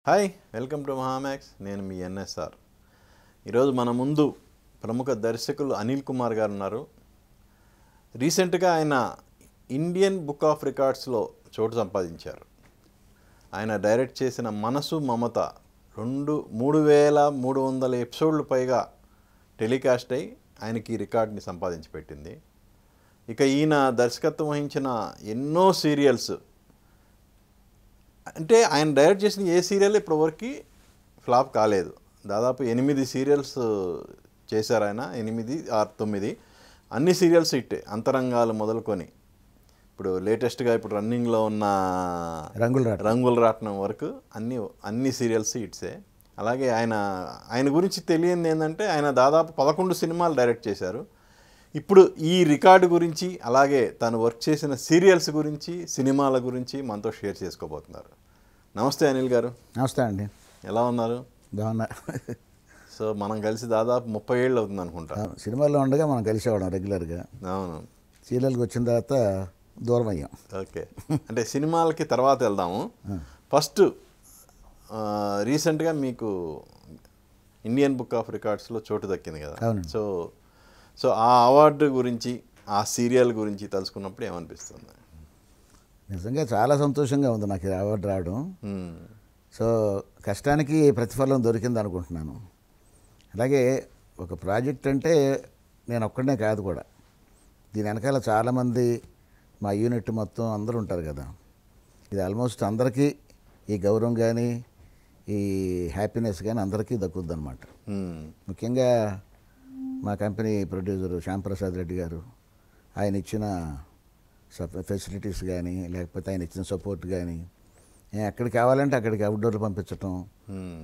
Hi, welcome to Mahaa Max. నేను మీ NSR. ఈరోజు మన ముందు ప్రముఖ దర్శకులు అనిల్ కుమార్ గారు ఉన్నారు. రీసెంట్గా ఆయన ఇండియన్ బుక్ ఆఫ్ రికార్డ్స్లో చోటు సంపాదించారు. ఆయన డైరెక్ట్ చేసిన మనసు మమత 3,300 ఎపిసోడ్లు పైగా టెలికాస్ట్ అయి ఆయనకి ఈ రికార్డ్ని సంపాదించి పెట్టింది. ఇక ఈయన దర్శకత్వం వహించిన ఎన్నో సీరియల్స్, అంటే ఆయన డైరెక్ట్ చేసిన ఏ సీరియల్ ఇప్పటివరకు ఫ్లాప్ కాలేదు. దాదాపు 8 సీరియల్స్ చేశారు ఆయన, 8 or 9. అన్ని సీరియల్స్ హిట్టే, అంతరంగాలు మొదలుకొని ఇప్పుడు లేటెస్ట్గా ఇప్పుడు రన్నింగ్లో ఉన్న రంగుల రాట్నం వరకు అన్ని సీరియల్స్ హిట్సే. అలాగే ఆయన గురించి తెలియంది ఏంటంటే ఆయన దాదాపు 11 సినిమాలు డైరెక్ట్ చేశారు. ఇప్పుడు ఈ రికార్డు గురించి, అలాగే తను వర్క్ చేసిన సీరియల్స్ గురించి, సినిమాల గురించి మనతో షేర్ చేసుకోబోతున్నారు. నమస్తే అనిల్ గారు. నమస్తే అండి. ఎలా ఉన్నారు? బాగున్నా. సో మనం కలిసి దాదాపు 30 ఏళ్ళు అవుతుంది అనుకుంటా. సినిమాల్లో ఉండగా మనం కలిసేవాళ్ళం రెగ్యులర్గా. అవును. సీరియల్కి వచ్చిన తర్వాత దూరం అయ్యాం. ఓకే, అంటే సినిమాలకి తర్వాత వెళ్దాము. ఫస్ట్ రీసెంట్గా మీకు ఇండియన్ బుక్ ఆఫ్ రికార్డ్స్లో చోటు దక్కింది కదా. సో ఆ అవార్డు గురించి, ఆ సీరియల్ గురించి తెలుసుకున్నప్పుడు ఏమనిపిస్తుంది? నిజంగా చాలా సంతోషంగా ఉంది నాకు అవార్డు రావడం. సో కష్టానికి ప్రతిఫలం దొరికింది అనుకుంటున్నాను. అలాగే ఒక ప్రాజెక్ట్ అంటే నేను ఒక్కడనే కాదు కూడా, దీని వెనకాల చాలామంది మా యూనిట్ మొత్తం అందరూ ఉంటారు కదా. ఇది ఆల్మోస్ట్ అందరికీ ఈ గౌరవం కానీ ఈ హ్యాపీనెస్ కానీ అందరికీ దక్కుద్ది అనమాట. ముఖ్యంగా మా కంపెనీ ప్రొడ్యూసర్ శ్యాంప్రసాద్ రెడ్డి గారు, ఆయన ఇచ్చిన ఫెసిలిటీస్ కానీ, లేకపోతే ఆయన ఇచ్చిన సపోర్ట్ కానీ, ఎక్కడికి కావాలంటే అక్కడికి అవుట్డోర్లు పంపించటం,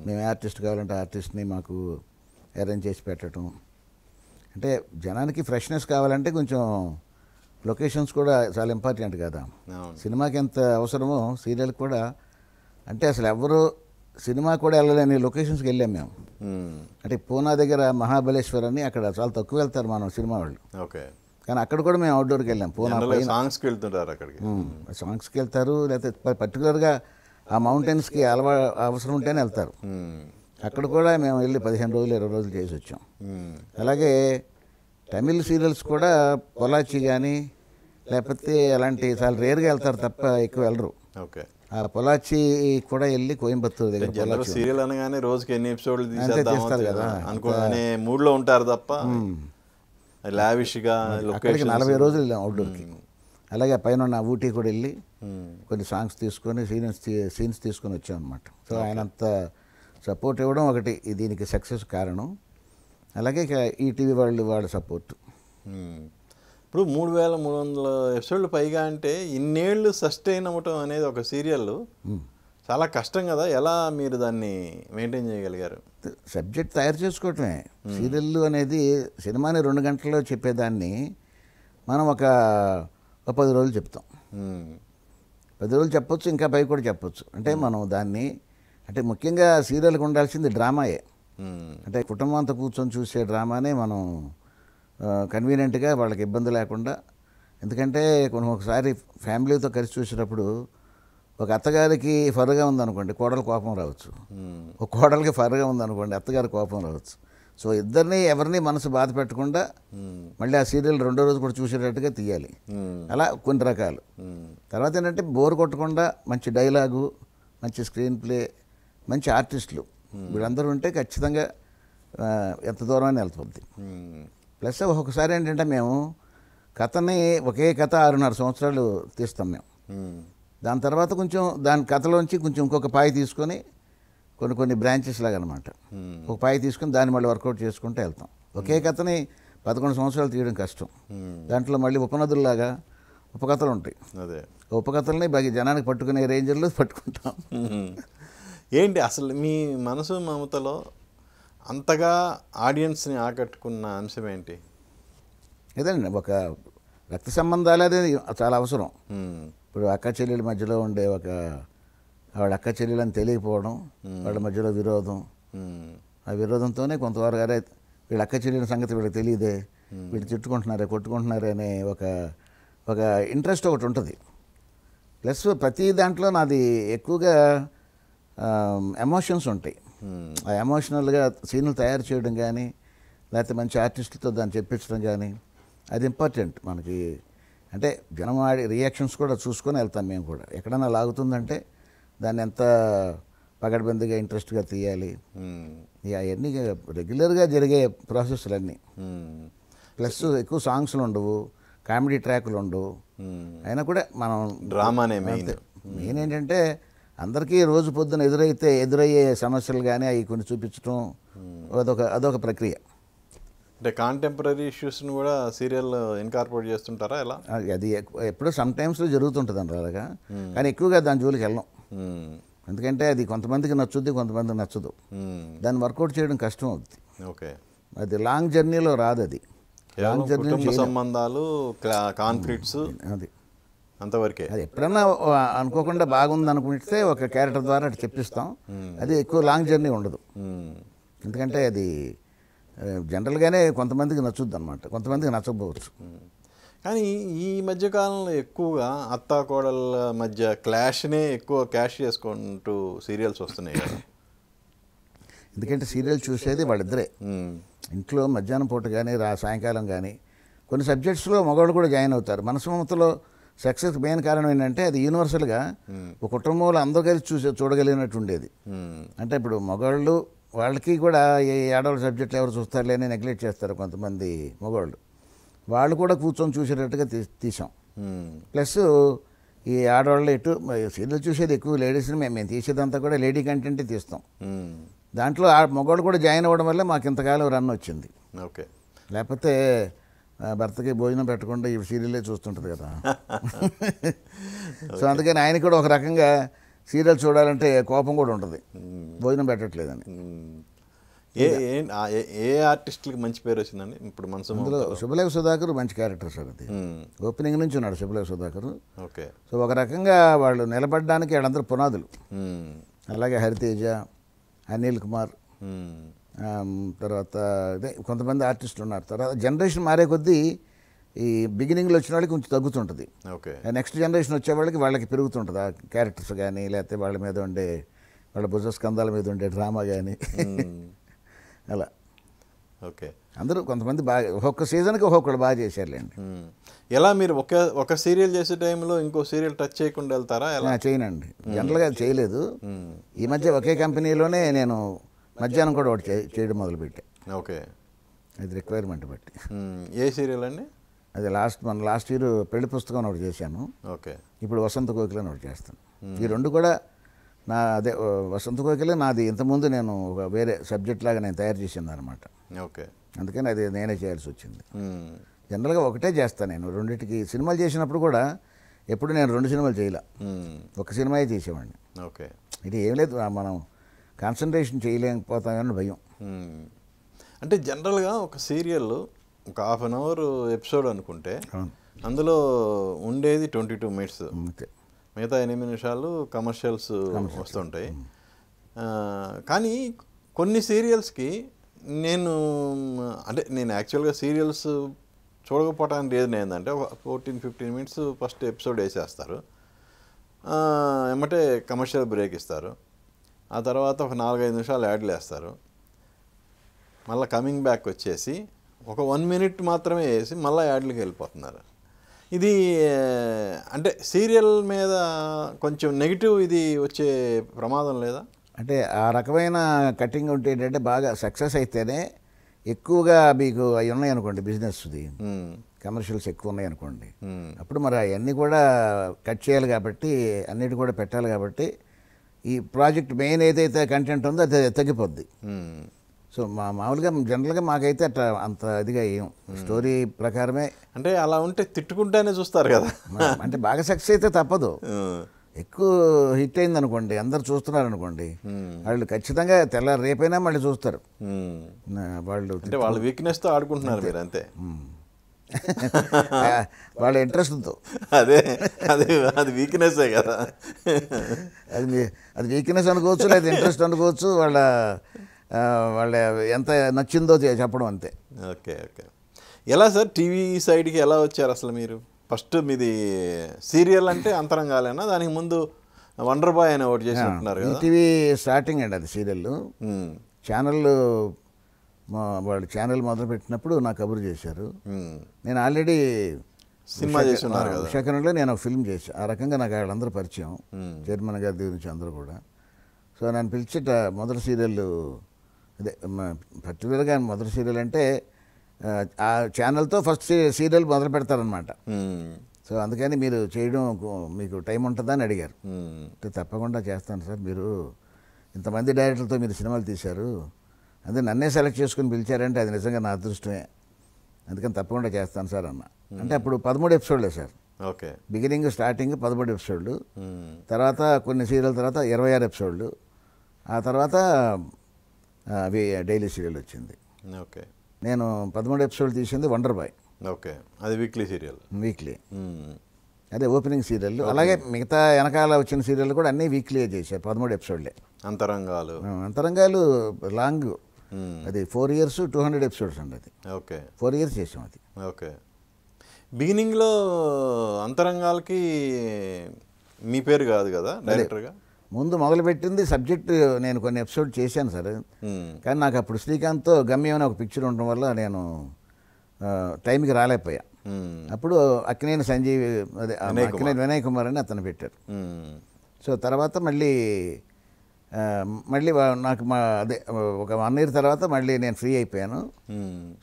మేము ఆర్టిస్ట్ కావాలంటే ఆర్టిస్ట్ని మాకు అరేంజ్ చేసి పెట్టడం. అంటే జనానికి ఫ్రెష్నెస్ కావాలంటే కొంచెం లొకేషన్స్ కూడా చాలా ఇంపార్టెంట్ కదా. సినిమాకి ఎంత అవసరమో సీరియల్కి కూడా. అంటే అసలు ఎవరు సినిమా కూడా వెళ్ళలేని లొకేషన్స్కి వెళ్ళాం మేము. అంటే పూనా దగ్గర మహాబలేశ్వర్ అని, అక్కడ చాలా తక్కువ వెళ్తారు మనం సినిమా వాళ్ళు. ఓకే. కానీ అక్కడ కూడా మేము అవుట్డోర్కి వెళ్ళాం. పూనా సాంగ్స్కి వెళ్తుంటారు, అక్కడికి సాంగ్స్కి వెళ్తారు, లేకపోతే పర్టికులర్గా ఆ మౌంటైన్స్కి అవసరం ఉంటేనే వెళ్తారు. అక్కడ కూడా మేము వెళ్ళి 15 రోజులు 20 రోజులు చేసి వచ్చాం. అలాగే తమిళ్ సీరియల్స్ కూడా పొలాచి కానీ, లేకపోతే అలాంటి చాలా రేర్గా వెళ్తారు తప్ప ఎక్కువ వెళ్ళరు. ఓకే. ఆ పొలాచి కూడా వెళ్ళి కోయంబత్తూరు దగ్గర సీరియల్ అనగానే రోజుకి ఎన్ని ఎపిసోడ్లు తీసేస్తారు కదా అనుకునే మూడ్లో ఉంటారు తప్ప లావిష్గా. అక్కడికి 40 రోజులు వెళ్ళాం అవుట్డోర్కి. అలాగే పైన ఉన్న ఊటీ కూడా వెళ్ళి కొన్ని సాంగ్స్ తీసుకొని సీన్స్ తీసుకొని వచ్చాం అనమాట. సో ఆయన అంత సపోర్ట్ ఇవ్వడం ఒకటి దీనికి సక్సెస్ కారణం. అలాగే ఈటీవీ వాళ్ళ సపోర్ట్. ఇప్పుడు 3,300 ఎపిసోడ్లు పైగా అంటే ఇన్నేళ్ళు సస్టైన్ అవ్వటం అనేది ఒక సీరియల్ చాలా కష్టం కదా. ఎలా మీరు దాన్ని మెయింటైన్ చేయగలిగారు? సబ్జెక్ట్ తయారు చేసుకోవటమే. సీరియల్ అనేది సినిమాని 2 గంటల్లో చెప్పేదాన్ని మనం ఒక 10 రోజులు చెప్తాం. 10 రోజులు చెప్పొచ్చు, ఇంకా పై కూడా చెప్పొచ్చు. అంటే మనం దాన్ని, అంటే ముఖ్యంగా సీరియల్కి ఉండాల్సింది డ్రామాయే. అంటే కుటుంబం అంతా కూర్చొని చూసే డ్రామానే మనం కన్వీనియంట్గా వాళ్ళకి ఇబ్బంది లేకుండా. ఎందుకంటే ఒకసారి ఫ్యామిలీతో కలిసి చూసేటప్పుడు ఒక అత్తగారికి ఫర్గా ఉందనుకోండి, కోడలు కోపం రావచ్చు. ఒక కోడలికి ఫర్గా ఉందనుకోండి, అత్తగారి కోపం రావచ్చు. సో ఇద్దరిని ఎవరిని మనసు బాధ పెట్టకుండా మళ్ళీ ఆ సీరియల్ 2వ రోజు కూడా చూసేటట్టుగా తీయాలి. అలా కొన్ని రకాలు. తర్వాత ఏంటంటే బోర్ కొట్టకుండా మంచి డైలాగు, మంచి స్క్రీన్ ప్లే, మంచి ఆర్టిస్టులు వీళ్ళందరూ ఉంటే ఖచ్చితంగా ఎంత దూరమైనా వెళ్తుంది. ప్లస్ ఒక్కొక్కసారి ఏంటంటే మేము కథని ఒకే కథ 6.5 సంవత్సరాలు తీస్తాం మేము. దాని తర్వాత కొంచెం దాని కథలోంచి కొంచెం ఇంకొక పాయి తీసుకొని కొన్ని బ్రాంచెస్ లాగా అనమాట, ఒక పాయి తీసుకొని దాన్ని మళ్ళీ వర్కౌట్ చేసుకుంటూ వెళ్తాం. ఒకే కథని 11 సంవత్సరాలు తీయడం కష్టం. దాంట్లో మళ్ళీ ఉపనదుల్లాగా ఉపకథలు ఉంటాయి. అదే ఉపకథల్ని బాగా జనానికి పట్టుకునే రేంజర్లో పట్టుకుంటాం. ఏంటి అసలు మీ మనసు మమతలో అంతగా ఆడియన్స్ని ఆకట్టుకున్న అంశం ఏంటి? ఇదండి, ఒక రక్త సంబంధాలు అనేది చాలా అవసరం. ఇప్పుడు అక్క చెల్లెల మధ్యలో ఉండే వాళ్ళ అక్క చెల్లెలని తెలియకపోవడం, వాళ్ళ మధ్యలో విరోధం, ఆ విరోధంతోనే కొంతవరకు అరే వీళ్ళ అక్క చెల్లెల సంగతి వీళ్ళకి తెలియదే, వీళ్ళు తిట్టుకుంటున్నారే కొట్టుకుంటున్నారే అనే ఒక ఇంట్రెస్ట్ ఒకటి ఉంటుంది. ప్లస్ ప్రతి దాంట్లో నాది ఎక్కువగా ఎమోషన్స్ ఉంటాయి. ఆ ఎమోషనల్గా సీన్లు తయారు చేయడం కానీ, లేకపోతే మంచి ఆర్టిస్టులతో దాన్ని చెప్పించడం కానీ, అది ఇంపార్టెంట్ మనకి. అంటే జనం ఆడి రియాక్షన్స్ కూడా చూసుకొని వెళ్తాం మేము కూడా. ఎక్కడైనా లాగుతుందంటే దాన్ని ఎంత పగడబందిగా ఇంట్రెస్ట్గా తీయాలి, అవన్నీ రెగ్యులర్గా జరిగే ప్రాసెస్లు అన్నీ. ప్లస్ ఎక్కువ సాంగ్స్లు ఉండవు, కామెడీ ట్రాక్లు ఉండవు, అయినా కూడా మనం డ్రామానే మెయిన్. మెయిన్ ఏంటంటే అందరికీ రోజు పొద్దున ఎదురయ్యే సమస్యలు కానీ అవి కొన్ని చూపించడం అదొక ప్రక్రియ. అంటే కాంటెంపరీ ఇష్యూస్ని కూడా సీరియల్ ఇన్కార్పొరేట్ చేస్తుంటారా ఎలా? అది ఎప్పుడో సమ్ టైమ్స్లో జరుగుతుంటుంది అంటారు అలాగా, కానీ ఎక్కువగా దాని జోలికి వెళ్ళం. ఎందుకంటే అది కొంతమందికి నచ్చుద్ది, కొంతమందికి నచ్చదు. దాన్ని వర్కౌట్ చేయడం కష్టం అవుతుంది. ఓకే, అది లాంగ్ జర్నీలో రాదు. అది లాంగ్ జర్నీ కుటుంబ సంబంధాలు, కాన్ఫ్లిక్ట్స్, అది అంతవరకే. అది ఎప్పుడన్నా అనుకోకుండా బాగుంది అనుకుంటే ఒక క్యారెక్టర్ ద్వారా అటు చెప్పిస్తాం. అది ఎక్కువ లాంగ్ జర్నీ ఉండదు. ఎందుకంటే అది జనరల్గానే కొంతమందికి నచ్చుద్ది అనమాట, కొంతమందికి నచ్చకపోవచ్చు. కానీ ఈ మధ్యకాలంలో ఎక్కువగా అత్తా కోడళ్ళ మధ్య క్లాష్నే ఎక్కువ క్యాష్ చేసుకుంటూ సీరియల్స్ వస్తున్నాయి కదా. ఎందుకంటే సీరియల్ చూసేది వాళ్ళిద్దరే. ఇంట్లో మధ్యాహ్నం పూట కానీ సాయంకాలం కానీ కొన్ని సబ్జెక్ట్స్లో మగవాళ్ళు కూడా జాయిన్ అవుతారు. మనసుమమతలో సక్సెస్ మెయిన్ కారణం ఏంటంటే అది యూనివర్సల్గా ఒక కుటుంబంలో అందరూ కలిసి చూడగలిగినట్టు ఉండేది. అంటే ఇప్పుడు మగవాళ్ళు వాళ్ళకి కూడా ఈ ఆడవాళ్ళ సబ్జెక్టులు ఎవరు చూస్తారులే అని నెగ్లెక్ట్ చేస్తారు కొంతమంది మగవాళ్ళు. వాళ్ళు కూడా కూర్చొని చూసేటట్టుగా తీసాం. ప్లస్ ఈ ఆడవాళ్ళు సీరియల్ చూసేది ఎక్కువ లేడీస్ని, మేము తీసేదంతా కూడా లేడీ కంటెంటే తీస్తాం. దాంట్లో మగవాళ్ళు కూడా జాయిన్ అవ్వడం వల్ల మాకు ఇంతకాలం రన్ వచ్చింది. ఓకే, లేకపోతే భర్తకి భోజనం పెట్టకుండా ఈ సీరియలే చూస్తుంటుంది కదా. సో అందుకని ఆయన కూడా ఒక రకంగా సీరియల్ చూడాలంటే కోపం కూడా ఉంటుంది, భోజనం పెట్టట్లేదని. ఏ ఆర్టిస్టులకి మంచి పేరు వచ్చిందండి ఇప్పుడు మనసు? అందులో శుభలేఖ సుధాకర్ మంచి క్యారెక్టర్ సార్. అది ఓపెనింగ్ నుంచి ఉన్నాడు శుభలేఖ సుధాకర్. ఓకే, సో ఒక రకంగా వాళ్ళు నిలబడడానికి వాళ్ళందరూ పునాదులు. అలాగే హరితేజ, అనిల్ కుమార్, తర్వాత అదే కొంతమంది ఆర్టిస్టులు ఉన్నారు. తర్వాత జనరేషన్ మారే కొద్దీ ఈ బిగినింగ్లో వచ్చిన వాళ్ళకి కొంచెం తగ్గుతుంటుంది. ఓకే, నెక్స్ట్ జనరేషన్ వచ్చే వాళ్ళకి పెరుగుతుంటుంది ఆ క్యారెక్టర్స్ కానీ, లేకపోతే వాళ్ళ మీద ఉండే వాళ్ళ భుజ స్కంధాల మీద ఉండే డ్రామా కానీ అలా. ఓకే, అందరూ కొంతమంది బాగా ఒక్కొక్క సీజన్కి ఒక్కొక్కరు బాగా చేశారులేండి. ఎలా మీరు ఒక సీరియల్ చేసే టైంలో ఇంకో సీరియల్ టచ్ చేయకుండా వెళ్తారా? ఎలా? చేయనండి, జనరల్గా చేయలేదు. ఈ మధ్య ఒకే కంపెనీలోనే నేను మధ్యాహ్నం కూడా ఒకటి చేయడం మొదలుపెట్టాను. ఓకే, అది రిక్వైర్మెంట్ బట్టి. ఏ సీరియల్ అండి? అది లాస్ట్ ఇయర్ పెళ్లి పుస్తకం ఒకటి చేశాను. ఓకే, ఇప్పుడు వసంత కోకిల ఒకటి చేస్తాను. ఈ రెండు కూడా అదే వసంత కోకిల నాది ఇంతకుముందు నేను ఒక వేరే సబ్జెక్ట్ లాగా నేను తయారు చేసింది అనమాట. ఓకే, అందుకని అది నేనే చేయాల్సి వచ్చింది. జనరల్గా ఒకటే చేస్తాను నేను రెండింటికి. సినిమాలు చేసినప్పుడు కూడా ఎప్పుడు నేను 2 సినిమాలు చేయలే, ఒక సినిమాయే చేసేవాడిని. ఓకే, ఇది ఏం లేదు, మనం కాన్సన్ట్రేషన్ చేయలేకపోతామని భయం. అంటే జనరల్గా ఒక సీరియల్ ఒక 1/2 అవర్ ఎపిసోడ్ అనుకుంటే అందులో ఉండేది 22 మినిట్స్, మిగతా 8 నిమిషాలు కమర్షియల్స్ వస్తుంటాయి. కానీ కొన్ని సీరియల్స్కి నేను యాక్చువల్గా సీరియల్స్ చూడకపోవడానికి రీజన్ ఏంటంటే 14-15 మినిట్స్ ఫస్ట్ ఎపిసోడ్ వేసేస్తారు, ఏమంటే కమర్షియల్ బ్రేక్ ఇస్తారు, ఆ తర్వాత ఒక 4-5 నిమిషాలు యాడ్లు వేస్తారు, మళ్ళీ కమింగ్ బ్యాక్ వచ్చేసి ఒక 1 మినిట్ మాత్రమే వేసి మళ్ళీ యాడ్లకి వెళ్ళిపోతున్నారు. ఇది అంటే సీరియల్ మీద కొంచెం నెగిటివ్ ఇది వచ్చే ప్రమాదం లేదా? అంటే ఆ రకమైన కటింగ్ ఉంటే ఏంటంటే బాగా సక్సెస్ అయితేనే ఎక్కువగా మీకు అవి ఉన్నాయనుకోండి, బిజినెస్ది కమర్షియల్స్ ఎక్కువ ఉన్నాయనుకోండి, అప్పుడు మరి అవన్నీ కూడా కట్ చేయాలి కాబట్టి అన్నిటి కూడా పెట్టాలి కాబట్టి ఈ ప్రాజెక్ట్ మెయిన్ ఏదైతే కంటెంట్ ఉందో అది తగ్గిపోద్ది. సో మామూలుగా జనరల్గా మాకైతే అట్లా అంత ఇదిగా ఏం స్టోరీ ప్రకారమే. అంటే అలా ఉంటే తిట్టుకుంటేనే చూస్తారు కదా. అంటే బాగా సక్సెస్ అయితే తప్పదు. ఎక్కువ హిట్ అయింది అనుకోండి, అందరు చూస్తున్నారు అనుకోండి, వాళ్ళు ఖచ్చితంగా తెల్లారు రేపైనా మళ్ళీ చూస్తారు. వాళ్ళు అంటే వాళ్ళ వీక్నెస్తో ఆడుకుంటున్నారు మీరు అంతే, వాళ్ళ ఇంట్రెస్ట్తో. అదే అదే అది వీక్నెస్సే కదా. అది వీక్నెస్ అనుకోవచ్చు, లేదా ఇంట్రెస్ట్ అనుకోవచ్చు, వాళ్ళ ఎంత నచ్చిందో చెప్పడం అంతే. Okay, okay. ఎలా సార్ టీవీ సైడ్కి ఎలా వచ్చారు అసలు మీరు? ఫస్ట్ మీది సీరియల్ అంటే అంతరంగాలేనా, దానికి ముందు వండర్ బాయ్ అని ఒకటి చేసినట్టున్నారు కదా. ఈటీవీ స్టార్టింగ్ అండి అది సీరియల్. ఛానల్ వాళ్ళు ఛానల్ మొదలుపెట్టినప్పుడు నాకు కబురు చేశారు. నేను ఆల్రెడీ సినిమా చేస్తున్నారు కదా, విశాఖలో నేను ఒక ఫిల్మ్ చేశాను. ఆ రకంగా నాకు వాళ్ళందరూ పరిచయం, చైర్మన్ గారి దగ్గర నుంచి అందరూ కూడా. సో నన్ను పిలిచేట మొదటి సీరియల్ అదే పర్టికులర్గా మొదటి సీరియల్ అంటే ఆ ఛానల్తో ఫస్ట్ సీరియల్ మొదలు పెడతారనమాట. సో అందుకని మీరు చేయడం మీకు టైం ఉంటుందా అని అడిగారు. అంటే తప్పకుండా చేస్తాను సార్, మీరు ఇంతమంది డైరెక్టర్లతో మీరు సినిమాలు తీశారు, అదే నన్నే సెలెక్ట్ చేసుకుని పిలిచారంటే అది నిజంగా నా అదృష్టమే, అందుకని తప్పకుండా చేస్తాను సార్ అన్న. అంటే అప్పుడు 13 ఎపిసోడ్లే సార్. ఓకే. బిగినింగ్ స్టార్టింగ్ 13 ఎపిసోడ్లు, తర్వాత కొన్ని సీరియల్ తర్వాత 26 ఎపిసోడ్లు, ఆ తర్వాత అవి డైలీ సీరియల్ వచ్చింది. ఓకే. నేను 13 ఎపిసోడ్లు తీసింది వండర్ బాయ్. ఓకే, అది వీక్లీ సీరియల్. వీక్లీ అదే ఓపెనింగ్ సీరియల్. అలాగే మిగతా వెనకాల వచ్చిన సీరియల్ కూడా అన్నీ వీక్లీ చేశారు, 13 ఎపిసోడ్లే. అంతరంగాలు లాంగ్, అది 4 years 200 ఎపిసోడ్స్ అండి అది. ఓకే, 4 years చేసాం అది. ఓకే. బిగినింగ్లో అంతరంగాలకి మీ పేరు కాదు కదా డైరెక్టర్గా? ముందు మొదలుపెట్టింది సబ్జెక్ట్, నేను కొన్ని ఎపిసోడ్ చేశాను సార్. కానీ నాకు అప్పుడు శ్రీకాంత్తో గమ్యం అనే ఒక పిక్చర్ ఉండడం వల్ల నేను టైంకి రాలేకపోయా. అప్పుడు అక్కినేని సంజీవ్, అదే అక్కినేని వినయ్ కుమార్ అని అతను పెట్టారు. సో తర్వాత మళ్ళీ నాకు అదే ఒక 1 year తర్వాత మళ్ళీ నేను ఫ్రీ అయిపోయాను.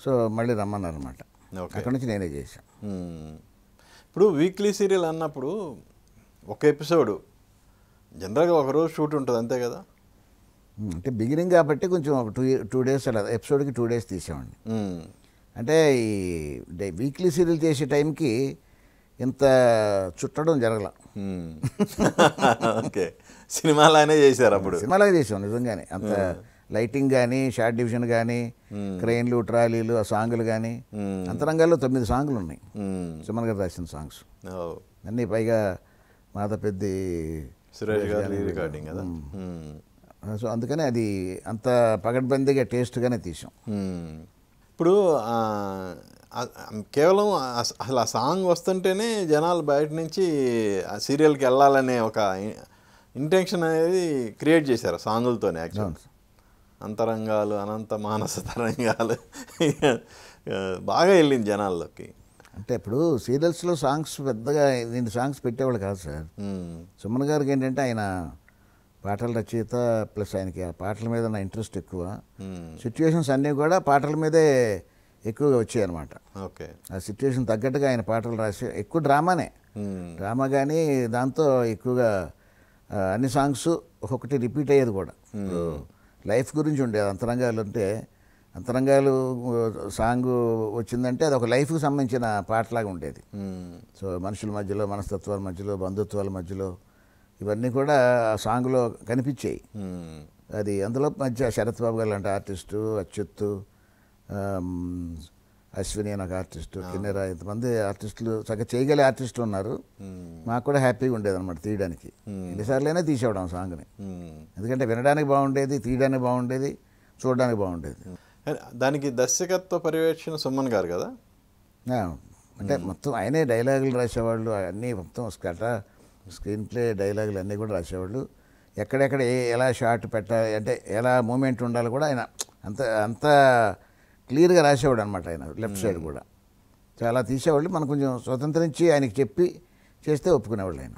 సో మళ్ళీ రమ్మన్నారు అనమాట. అక్కడి నుంచి నేనే చేశాను. ఇప్పుడు వీక్లీ సీరియల్ అన్నప్పుడు ఒక ఎపిసోడు జనరల్గా ఒకరోజు షూట్ ఉంటుంది అంతే కదా? అంటే బిగినింగ్ కాబట్టి కొంచెం ఒక 2 days అలా ఎపిసోడ్కి 2 days తీసామండి. అంటే ఈ వీక్లీ సీరియల్ చేసే టైంకి ఇంత చుట్టడం జరగల. ఓకే, సినిమాలానే చేశారు అప్పుడు? సినిమాలాగే చేసాం నిజంగానే. అంత లైటింగ్ కానీ, షార్ట్ డివిజన్ కానీ, క్రెయిన్లు, ట్రాలీలు, ఆ సాంగులు కానీ. అంతరంగాల్లో 9 సాంగులు ఉన్నాయి సుమన్ గారు రాసిన సాంగ్స్ అన్నీ. పైగా మాధపెద్ది సురేష్ గారి రికార్డింగ్ కదా. సో అందుకని అది అంత పగడ్బందీగా టేస్ట్గానే తీసాం. ఇప్పుడు కేవలం అసలు ఆ సాంగ్ వస్తుంటేనే జనాలు బయట నుంచి ఆ సీరియల్కి వెళ్ళాలనే ఒక ఇంటెన్షన్ అనేది క్రియేట్ చేశారు సాంగులతోనే. యాక్చువల్ అంతరంగాలు, అనంత మానస తరంగాలు బాగా వెళ్ళింది జనాల్లోకి. అంటే ఇప్పుడు సీరియల్స్లో సాంగ్స్ పెద్దగా దీని సాంగ్స్ పెట్టేవాళ్ళు కాదు సార్. సుమన్ గారికి ఏంటంటే ఆయన పాటల రచయిత, ప్లస్ ఆయనకి ఆ పాటల మీద నా ఇంట్రెస్ట్ ఎక్కువ. సిచ్యువేషన్స్ అన్నీ కూడా పాటల మీదే ఎక్కువగా వచ్చాయి అనమాట. ఓకే. ఆ సిచ్యువేషన్ తగ్గట్టుగా ఆయన పాటలు రాసి, ఎక్కువ డ్రామానే, డ్రామా కానీ దాంతో ఎక్కువగా అన్ని సాంగ్స్ ఒక్కొక్కటి రిపీట్ అయ్యేది కూడా. లైఫ్ గురించి ఉండేది. అంతరంగాలు అంటే, అంతరంగాలు సాంగ్ వచ్చిందంటే అది ఒక లైఫ్కి సంబంధించిన పాటలాగా ఉండేది. సో మనుషుల మధ్యలో, మనస్తత్వాల మధ్యలో, బంధుత్వాల మధ్యలో ఇవన్నీ కూడా ఆ సాంగ్లో కనిపించాయి. అది అందులో మధ్య శరత్ బాబు గారు లాంటి ఆర్టిస్టు, అచ్యుత్, అశ్విని అని ఒక ఆర్టిస్టు, కిన్నెర, ఇంతమంది ఆర్టిస్టులు చక్కగా చేయగలిగే ఆర్టిస్టులు ఉన్నారు. మాకు కూడా హ్యాపీగా ఉండేది అనమాట తీయడానికి. ఎన్నిసార్లైనా తీసేవడం సాంగ్ని, ఎందుకంటే వినడానికి బాగుండేది, తీయడానికి బాగుండేది, చూడడానికి బాగుండేది. దానికి దర్శకత్వ పర్యవేక్షణ సుమన్ గారు కదా? అంటే మొత్తం ఆయనే డైలాగులు రాసేవాళ్ళు, అన్నీ మొత్తం స్క్రీన్ ప్లే డైలాగులు అన్నీ కూడా రాసేవాళ్ళు. ఎక్కడెక్కడ ఎలా షాట్ పెట్టాలి అంటే ఎలా మూమెంట్ ఉండాలి కూడా ఆయన అంత క్లియర్గా రాసేవాడు అనమాట. ఆయన లెఫ్ట్ సైడ్ కూడా చాలా తీసేవాళ్ళు. మనం కొంచెం స్వతంత్రించి ఆయనకి చెప్పి చేస్తే ఒప్పుకునేవాళ్ళు ఆయన.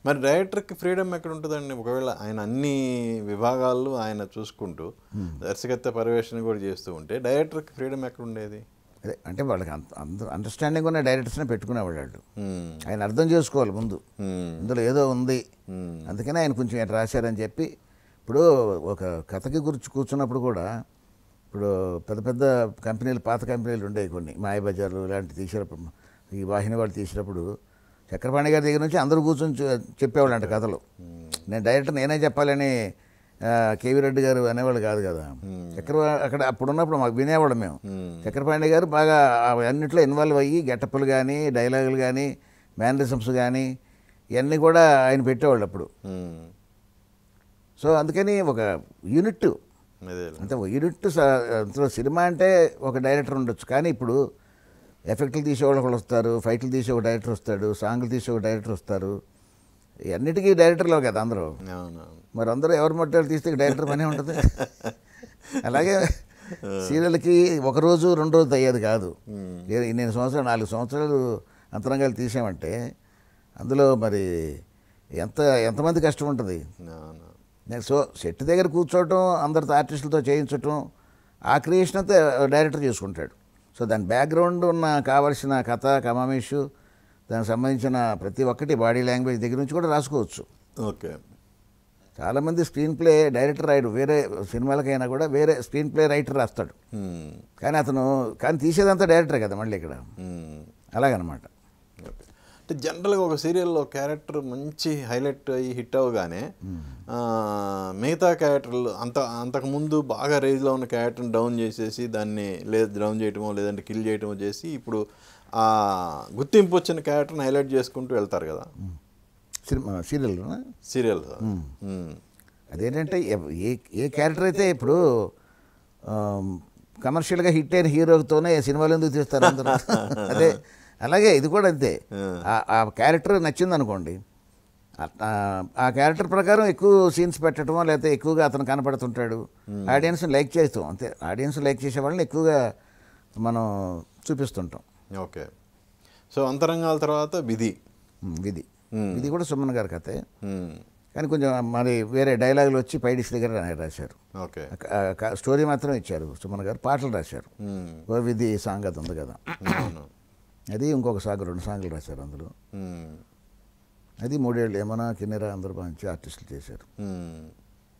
మరి డైరెక్టర్కి ఫ్రీడమ్ ఎక్కడ ఉంటుందండి? ఒకవేళ ఆయన అన్ని విభాగాలు ఆయన చూసుకుంటూ దర్శకత్వ పర్యవేక్షణ కూడా చేస్తూ ఉంటే డైరెక్టర్కి ఫ్రీడమ్ ఎక్కడ ఉండేది? అదే అంటే వాళ్ళకి అండర్స్టాండింగ్ ఉన్న డైరెక్టర్స్నే పెట్టుకునేవాళ్ళు. ఆయన అర్థం చేసుకోవాలి ముందు ఇందులో ఏదో ఉంది, అందుకనే ఆయన కొంచెం ఎట్లా రాశారని చెప్పి. ఇప్పుడు ఒక కథకి గురించి కూర్చున్నప్పుడు కూడా, ఇప్పుడు పెద్ద పెద్ద కంపెనీలు, పాత కంపెనీలు ఉండేవి కొన్ని, మాయబజార్లు ఇలాంటి తీసినప్పుడు, ఈ వాహిని వాళ్ళు తీసినప్పుడు చక్రపాణి గారి దగ్గర నుంచి అందరూ కూర్చొని చెప్పేవాళ్ళు అంట కథలు. నేను డైరెక్టర్ నేనే చెప్పాలని కేవీ రెడ్డి గారు అనేవాళ్ళు కాదు కదా. అక్కడ అప్పుడు ఉన్నప్పుడు మాకు వినేవాళ్ళు మేము. చక్రపాణి గారు బాగా అన్నింటిలో ఇన్వాల్వ్ అయ్యి గెటప్పులు కానీ, డైలాగులు కానీ, మేనరిజమ్స్ కానీ ఇవన్నీ కూడా ఆయన పెట్టేవాళ్ళు అప్పుడు. సో అందుకని ఒక యూనిట్, అంటే ఒక యూనిట్. సినిమా అంటే ఒక డైరెక్టర్ ఉండొచ్చు, కానీ ఇప్పుడు ఎఫెక్ట్లు తీసేవాళ్ళు ఒకళ్ళు వస్తారు, ఫైట్లు తీసే ఒక డైరెక్టర్ వస్తాడు, సాంగ్లు తీసే ఒక డైరెక్టర్ వస్తారు, అన్నిటికీ డైరెక్టర్లో కదా అందరూ. అవును. మరి అందరూ ఎవరి మొట్టాలు తీస్తే డైరెక్టర్ పనే ఉంటుంది. అలాగే సీరియల్కి ఒక రోజు 2 రోజులు అయ్యేది కాదు. నేను సంవత్సరాలు 4 సంవత్సరాలు అంతరంగాలు తీసామంటే అందులో మరి ఎంతమంది కష్టం ఉంటుంది. సో సెట్ దగ్గర కూర్చోవటం, అందరితో ఆర్టిస్టులతో చేయించటం, ఆ క్రియేషన్ అంతా డైరెక్టర్ చేసుకుంటాడు. సో దాని బ్యాక్గ్రౌండ్ ఉన్న కావాల్సిన కథ కమామేషు, దానికి సంబంధించిన ప్రతి ఒక్కటి బాడీ లాంగ్వేజ్ దగ్గర నుంచి కూడా రాసుకోవచ్చు. ఓకే. చాలామంది స్క్రీన్ ప్లే డైరెక్టర్ రాయడు, వేరే సినిమాలకైనా కూడా వేరే స్క్రీన్ ప్లే రైటర్ రాస్తాడు. కానీ తీసేదంతా డైరెక్టర్ కదా మళ్ళీ ఇక్కడ. అలాగనమాట. అంటే జనరల్గా ఒక సీరియల్లో క్యారెక్టర్ మంచి హైలైట్ అయ్యి హిట్ అవ్వగానే మిగతా క్యారెక్టర్లు అంతకుముందు బాగా రేంజ్లో ఉన్న క్యారెక్టర్ని డౌన్ చేసేసి దాన్ని డౌన్ చేయటమో లేదంటే కిల్ చేయటమో చేసి ఇప్పుడు ఆ గుర్తింపు వచ్చిన క్యారెక్టర్ని హైలైట్ చేసుకుంటూ వెళ్తారు కదా సీరియల్. అదేంటంటే ఏ క్యారెక్టర్ అయితే ఇప్పుడు కమర్షియల్గా హిట్ అయిన హీరోతోనే సినిమాలు ఎందుకు తీస్తారు అందరూ? అదే అలాగే ఇది కూడా అంతే. ఆ క్యారెక్టర్ నచ్చింది అనుకోండి, ఆ క్యారెక్టర్ ప్రకారం ఎక్కువ సీన్స్ పెట్టడమో లేకపోతే ఎక్కువగా అతను కనపడుతుంటాడు, ఆడియన్స్ని లైక్ చేస్తాం అంతే. ఆడియన్స్ లైక్ చేసే వాళ్ళని ఎక్కువగా మనం చూపిస్తుంటాం. ఓకే. సో అంతరంగాల తర్వాత విధి ఇది కూడా సుమన్ గారి కథే, కానీ కొంచెం మరి వేరే డైలాగులు వచ్చి పైడిస్ దగ్గర రాశారు. ఓకే. స్టోరీ మాత్రం ఇచ్చారు సుమన్ గారు, పాటలు రాశారు. ఓ విధి సాంగ్ అది ఉంది కదా, అది ఇంకొక సాంగ్ 2 సాంగ్లు రాశారు అందులో. అది 3 ఏళ్ళు ఏమన్నా కిన్నెరా అందరూ మంచి ఆర్టిస్టులు చేశారు.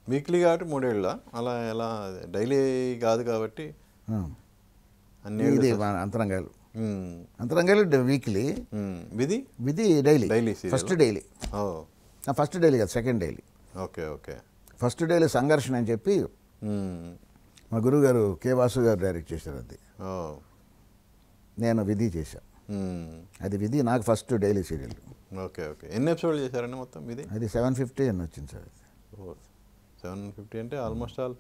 వీక్లీ కాబట్టి 3 ఏళ్ళ అలా ఎలా డైలీ కాదు కాబట్టి ఇది అంతరంగాలు వీక్లీ, విధి డైలీ ఫస్ట్ డైలీ కాదు second daily. Okay. Okay. First daily సంఘర్షణ అని చెప్పి మా గురువు గారు కె వాసు గారు డైరెక్ట్ చేశారు. అది నేను విధి చేశాను. అది విధి నాకు first daily serial. Okay. Okay. ఎన్ని ఎపిసోడ్లు చేశారండి మొత్తం విధి? అది 750 అని వచ్చింది సార్. 750 అంటే ఆల్మోస్ట్ ఆల్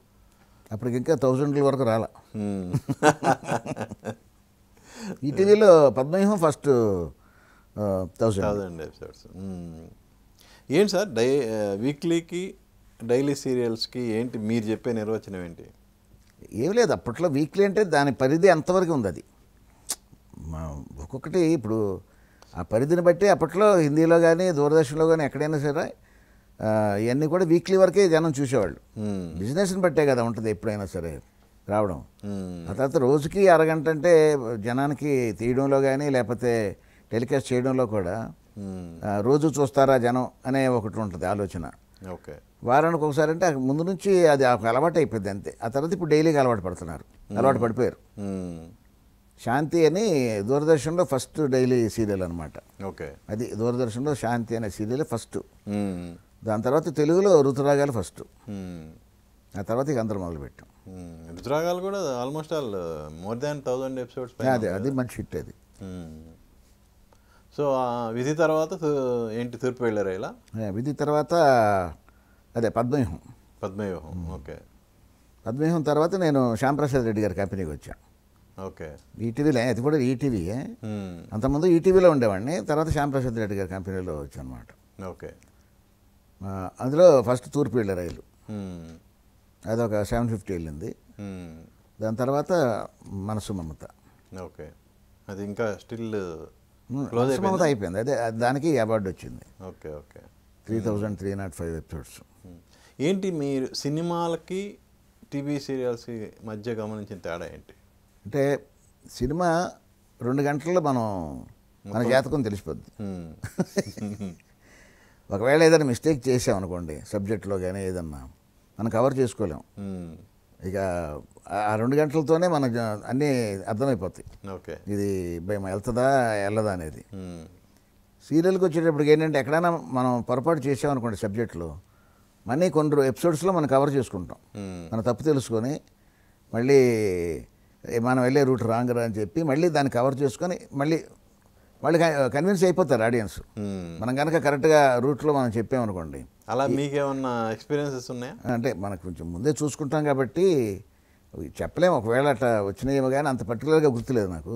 అప్పటికి ఇంకా 1000 వరకు రాలా. ఈటీవీలో పద్మవ్యూహం ఫస్ట్ 1000 ఎపిసోడ్స్. ఏంటి సార్ వీక్లీకి డైలీ సీరియల్స్కి ఏంటి మీరు చెప్పే నిర్వచనం ఏంటి? ఏం లేదు, అప్పట్లో వీక్లీ అంటే దాని పరిధి ఎంతవరకు ఉంది. అది ఒక్కొక్కటి ఇప్పుడు ఆ పరిధిని బట్టి అప్పట్లో హిందీలో కానీ దూరదర్శన్లో కానీ ఎక్కడైనా సరే ఇవన్నీ కూడా వీక్లీ వరకే జనం చూసేవాళ్ళు. బిజినెస్ని బట్టే కదా ఉంటుంది ఎప్పుడైనా సరే రావడం. ఆ తర్వాత రోజుకి అరగంట అంటే జనానికి తీయడంలో కానీ లేకపోతే టెలికాస్ట్ చేయడంలో కూడా రోజు చూస్తారా జనం అనే ఒకటి ఉంటుంది ఆలోచన. ఓకే. వారానికి ఒకసారి అంటే ముందు నుంచి అది అలవాటు అయిపోయింది అంతే. ఆ తర్వాత ఇప్పుడు డైలీకి అలవాటు పడిపోయారు. శాంతి అని దూరదర్శన్లో ఫస్ట్ డైలీ సీరియల్ అనమాట. ఓకే. అది దూరదర్శన్లో శాంతి అనే సీరియల్ ఫస్ట్. దాని తర్వాత తెలుగులో ఋతురాగాలు ఫస్ట్. ఆ తర్వాత ఇక అందరూ మొదలుపెట్టాం. ఋతురాగాలు కూడా almost all more than 1000 episodes. అది మంచి హిట్ అది. సో విధి తర్వాత ఏంటి తూర్పు వెళ్ళారా ఇలా? విధి తర్వాత అదే పద్మవ్యూహం. ఓకే. పద్మవ్యూహం తర్వాత నేను శ్యాంప్రసాద్ రెడ్డి గారి కంపెనీకి వచ్చాను. ఓకే. ఈటీవీలో, అది కూడా ఈటీవీయే. అంతకుముందు ఈటీవీలో ఉండేవాడిని, తర్వాత శ్యాంప్రసాద్ రెడ్డి గారి కంపెనీలో వచ్చాను అనమాట. ఓకే. అందులో ఫస్ట్ తూర్పు వెళ్ళే రైలు, అదొక 750 వెళ్ళింది. దాని తర్వాత మనసు మమత. ఓకే. అది ఇంకా స్టిల్ మనసు మమత అయిపోయింది. అదే దానికి అవార్డు వచ్చింది. ఓకే. ఓకే. 3305 ఎపిసోడ్స్. ఏంటి మీరు సినిమాలకి టీవీ సీరియల్స్ మధ్య గమనించిన తేడా ఏంటి? అంటే సినిమా 2 గంటల్లో మన జాతకం తెలిసిపోద్ది. ఒకవేళ ఏదైనా మిస్టేక్ చేసామనుకోండి సబ్జెక్ట్లో కానీ ఏదన్నా మనం కవర్ చేసుకోలేం. ఇక ఆ 2 గంటలతోనే మనకు అన్నీ అర్థమైపోతాయి. ఓకే. ఇది భయం వెళ్తుందా వెళ్ళదా అనేది. సీరియల్కి వచ్చేటప్పటికి ఏంటంటే ఎక్కడైనా మనం పొరపాటు చేసామనుకోండి సబ్జెక్ట్లో, మళ్ళీ కొన్ని ఎపిసోడ్స్లో మనం కవర్ చేసుకుంటాం. మన తప్పు తెలుసుకొని మళ్ళీ మనం వెళ్ళే రూట్ రాంగ్ రా అని చెప్పి మళ్ళీ దాన్ని కవర్ చేసుకొని మళ్ళీ కన్విన్స్ అయిపోతారు ఆడియన్స్. మనం కనుక కరెక్ట్గా రూట్లో మనం చెప్పామనుకోండి. అలా మీకేమన్నా ఎక్స్పీరియన్సెస్ ఉన్నాయా? అంటే మనకు కొంచెం ముందే చూసుకుంటాం కాబట్టి చెప్పలేము. ఒకవేళ అట్లా వచ్చినాయేమో కానీ అంత పర్టికులర్గా గుర్తులేదు నాకు.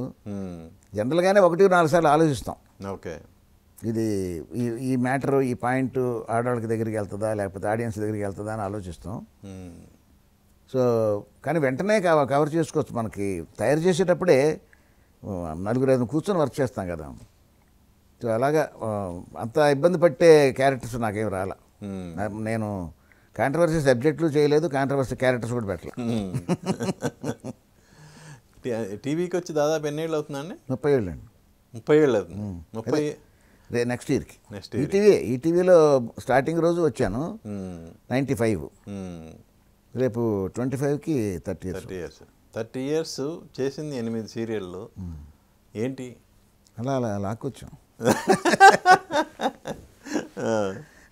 జనరల్గానే 1-4 సార్లు ఆలోచిస్తాం. ఓకే. ఇది ఈ మ్యాటరు, ఈ పాయింట్ ఆడవాళ్ళకి దగ్గరికి వెళ్తుందా లేకపోతే ఆడియన్స్ దగ్గరికి వెళ్తుందా అని ఆలోచిస్తాం. సో కానీ వెంటనే కవర్ చేసుకోవచ్చు. మనకి తయారు చేసేటప్పుడే 4-5 కూర్చొని వర్క్ చేస్తాం కదా. సో అలాగా అంత ఇబ్బంది పట్టే క్యారెక్టర్స్ నాకేం రాలా. నేను కాంట్రవర్సీ సబ్జెక్టులు చేయలేదు, కాంట్రవర్సీ క్యారెక్టర్స్ కూడా పెట్టలేదు. టీవీకి వచ్చి దాదాపు ఎన్నేళ్ళు అవుతుందండి? 30 ఏళ్ళు అండి. 30 ఏళ్ళు అవుతుంది. 30 నెక్స్ట్ ఇయర్కి. ఈటీవీలో స్టార్టింగ్ రోజు వచ్చాను 95. రేపు 25కి 30 ఇయర్స్. 30 ఇయర్స్ చేసింది 8 సీరియళ్ళు. ఏంటి అలా లాక్కొచ్చాం.